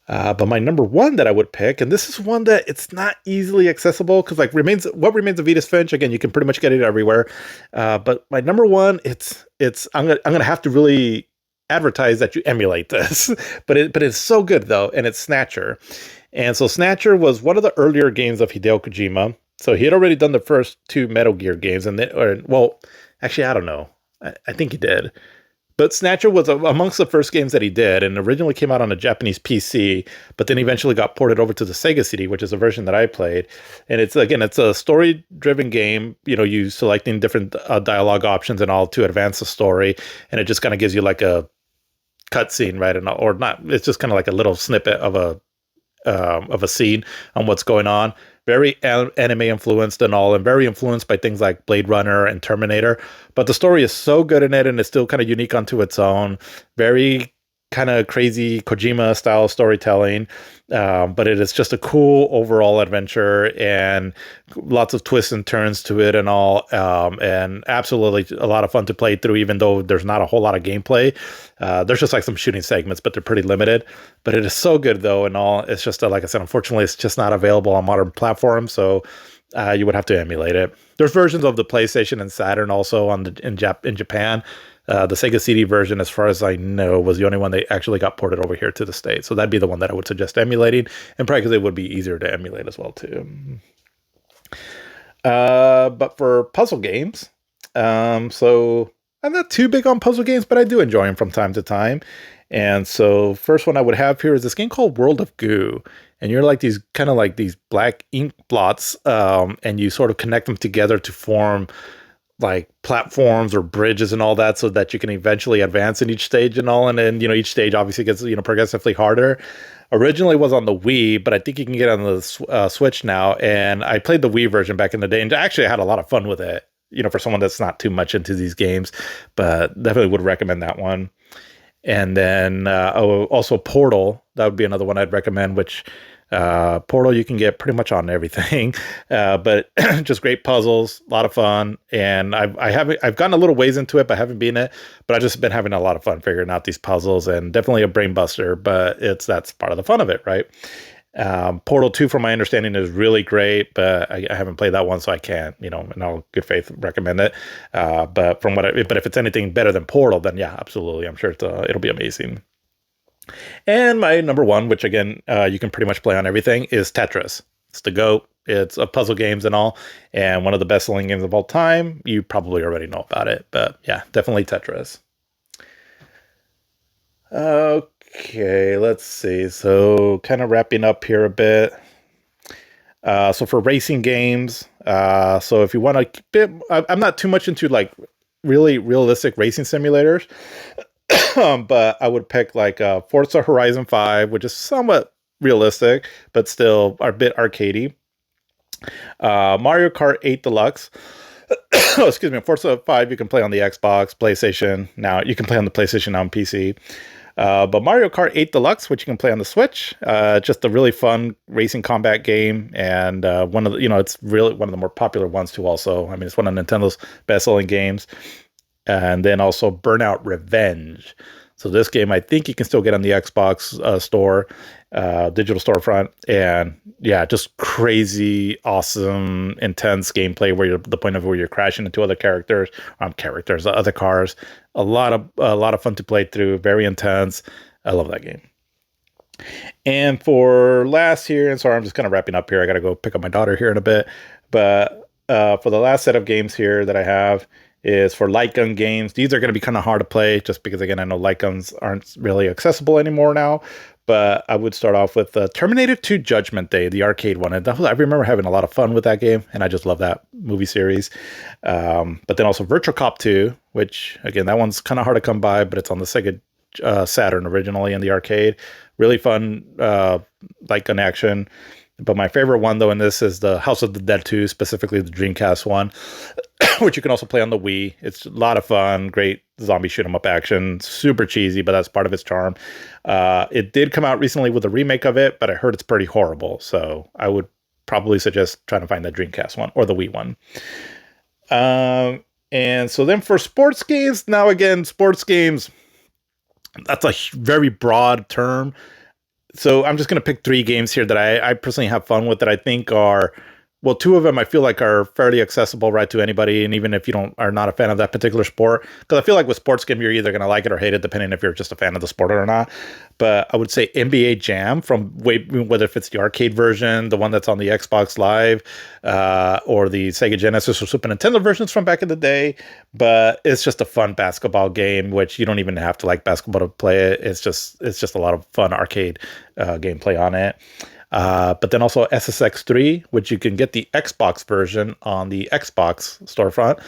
But my number one that I would pick, and this is one that it's not easily accessible because What Remains of Edith Finch, again, you can pretty much get it everywhere. But my number one, I'm gonna have to really advertise that you emulate this, but it's so good though, and it's Snatcher. And so Snatcher was one of the earlier games of Hideo Kojima. So he had already done the first two Metal Gear games, and then, or well, actually, I don't know. I think he did. But Snatcher was amongst the first games that he did, and originally came out on a Japanese PC, but then eventually got ported over to the Sega CD, which is a version that I played. And it's a story-driven game. You know, you selecting different dialogue options and all to advance the story, and it just kind of gives you like a cutscene, right? And or not. It's just kind of like a little snippet of a scene on what's going on. Very anime influenced and all, and very influenced by things like Blade Runner and Terminator. But the story is so good in it, and it's still kind of unique unto its own. Very kind of crazy Kojima style storytelling. But it is just a cool overall adventure, and lots of twists and turns to it and all. And absolutely a lot of fun to play through, even though there's not a whole lot of gameplay. There's just like some shooting segments, but they're pretty limited. But it is so good though, and all. It's just like I said, unfortunately, it's just not available on modern platforms. So you would have to emulate it. There's versions of the PlayStation and Saturn also in Japan. The Sega CD version, as far as I know, was the only one they actually got ported over here to the States. So that'd be the one that I would suggest emulating, and probably because it would be easier to emulate as well too. But for puzzle games, so I'm not too big on puzzle games, but I do enjoy them from time to time. And so first one I would have here is this game called World of Goo. And you're like these kind of like these black ink blots, and you sort of connect them together to form like platforms or bridges and all that, so that you can eventually advance in each stage and all. And then, you know, each stage obviously gets, you know, progressively harder. Originally was on the Wii, but I think you can get on the Switch now. And I played the Wii version back in the day, and actually I had a lot of fun with it, you know, for someone that's not too much into these games, but definitely would recommend that one. And then also Portal, that would be another one I'd recommend, which Portal you can get pretty much on everything, but just great puzzles, a lot of fun. And I've gotten a little ways into it, but I haven't been it. But I've just been having a lot of fun figuring out these puzzles, and definitely a brain buster. But that's part of the fun of it, right? Portal 2, from my understanding, is really great, but I haven't played that one, so I can't, you know, in all good faith, recommend it. But but if it's anything better than Portal, then yeah, absolutely, I'm sure it'll be amazing. And my number one, which again, you can pretty much play on everything, is Tetris. It's the GOAT. It's a puzzle games and all, and one of the best selling games of all time. You probably already know about it, but yeah, definitely Tetris. Okay, let's see. So kind of wrapping up here a bit. So for racing games, so if you want to bit, I'm not too much into like really realistic racing simulators. But I would pick like Forza Horizon 5, which is somewhat realistic, but still a bit arcadey. Mario Kart 8 Deluxe. Oh, excuse me. Forza 5 you can play on the Xbox, PlayStation. Now you can play on the PlayStation now on PC. But Mario Kart 8 Deluxe, which you can play on the Switch, just a really fun racing combat game, and one of the, you know, it's really one of the more popular ones too. Also, I mean, it's one of Nintendo's best-selling games. And then also Burnout Revenge. So this game, I think you can still get on the Xbox store, digital storefront. And yeah, just crazy, awesome, intense gameplay where you're the point of where you're crashing into other other cars. A lot of fun to play through. Very intense. I love that game. And for last here, and sorry, I'm just kind of wrapping up here. I got to go pick up my daughter here in a bit. But for the last set of games here that I have, is for light gun games. These are going to be kind of hard to play just because, again, I know light guns aren't really accessible anymore now. But I would start off with Terminator 2 Judgment Day, the arcade one. And I remember having a lot of fun with that game, and I just love that movie series. But then also Virtual Cop 2, which, again, that one's kind of hard to come by, but it's on the Sega Saturn originally in the arcade. Really fun light gun action. But my favorite one, though, in this is the House of the Dead 2, specifically the Dreamcast one, which you can also play on the Wii. It's a lot of fun, great zombie shoot 'em up action, super cheesy, but that's part of its charm. It did come out recently with a remake of it, but I heard it's pretty horrible. So I would probably suggest trying to find the Dreamcast one or the Wii one. And so then for sports games, now again, sports games, that's a very broad term. So I'm just going to pick three games here that I personally have fun with that I think are well, two of them I feel like are fairly accessible, right, to anybody, and even if you don't are not a fan of that particular sport, because I feel like with sports game you're either going to like it or hate it, depending if you're just a fan of the sport or not. But I would say NBA Jam from whether if it's the arcade version, the one that's on the Xbox Live, or the Sega Genesis or Super Nintendo versions from back in the day. But it's just a fun basketball game, which you don't even have to like basketball to play it. It's just a lot of fun arcade gameplay on it. But then also SSX3, which you can get the Xbox version on the Xbox storefront.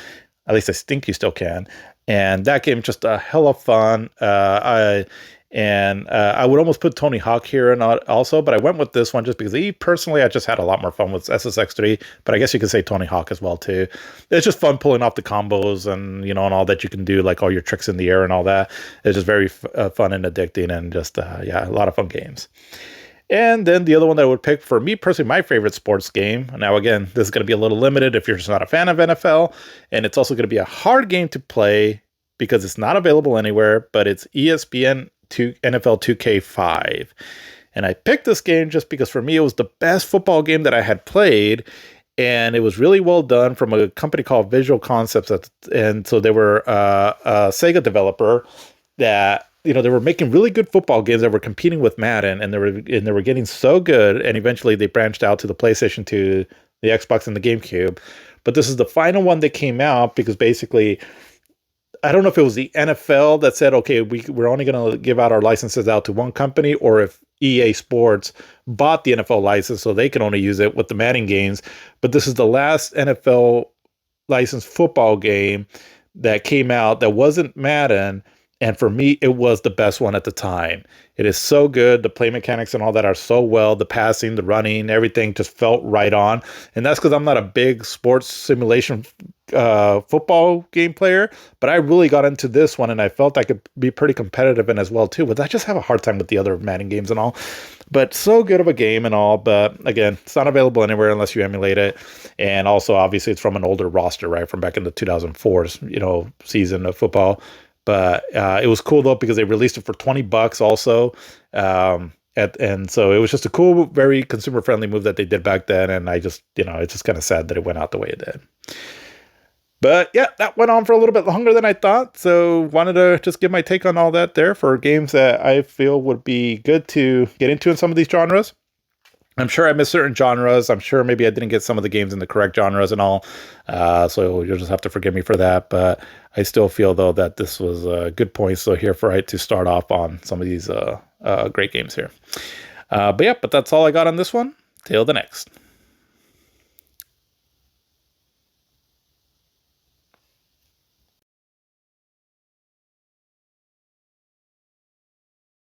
At least I think you still can. And that game just a hell of fun. I would almost put Tony Hawk here and also, but I went with this one just because personally I just had a lot more fun with SSX3. But I guess you could say Tony Hawk as well too. It's just fun pulling off the combos and and all that you can do, like all your tricks in the air and all that. It's just very fun and addicting, and just a lot of fun games. And then the other one that I would pick for me personally, my favorite sports game. Now, again, this is going to be a little limited if you're just not a fan of NFL. And it's also going to be a hard game to play because it's not available anywhere, but it's ESPN NFL 2K5. And I picked this game just because for me, it was the best football game that I had played. And it was really well done from a company called Visual Concepts. And so they were a Sega developer that they were making really good football games that were competing with Madden, and they were getting so good. And eventually, they branched out to the PlayStation 2, the Xbox, and the GameCube. But this is the final one that came out because basically, I don't know if it was the NFL that said, okay, we're only going to give out our licenses out to one company, or if EA Sports bought the NFL license so they can only use it with the Madden games. But this is the last NFL licensed football game that came out that wasn't Madden. And for me, it was the best one at the time. It is so good. The play mechanics and all that are so well. The passing, the running, everything just felt right on. And that's because I'm not a big sports simulation football game player, but I really got into this one and I felt I could be pretty competitive in as well too. But I just have a hard time with the other Madden games and all. But so good of a game and all. But again, it's not available anywhere unless you emulate it. And also, obviously, it's from an older roster, right? From back in the 2004's, season of football. But it was cool though because they released it for $20 also, and so it was just a cool, very consumer friendly move that they did back then. And I just, it's just kind of sad that it went out the way it did. But yeah, that went on for a little bit longer than I thought. So wanted to just give my take on all that there for games that I feel would be good to get into in some of these genres. I'm sure I missed certain genres. I'm sure maybe I didn't get some of the games in the correct genres and all. So you'll just have to forgive me for that. But I still feel, though, that this was a good point. So here for it to start off on some of these great games here. But that's all I got on this one. Till the next.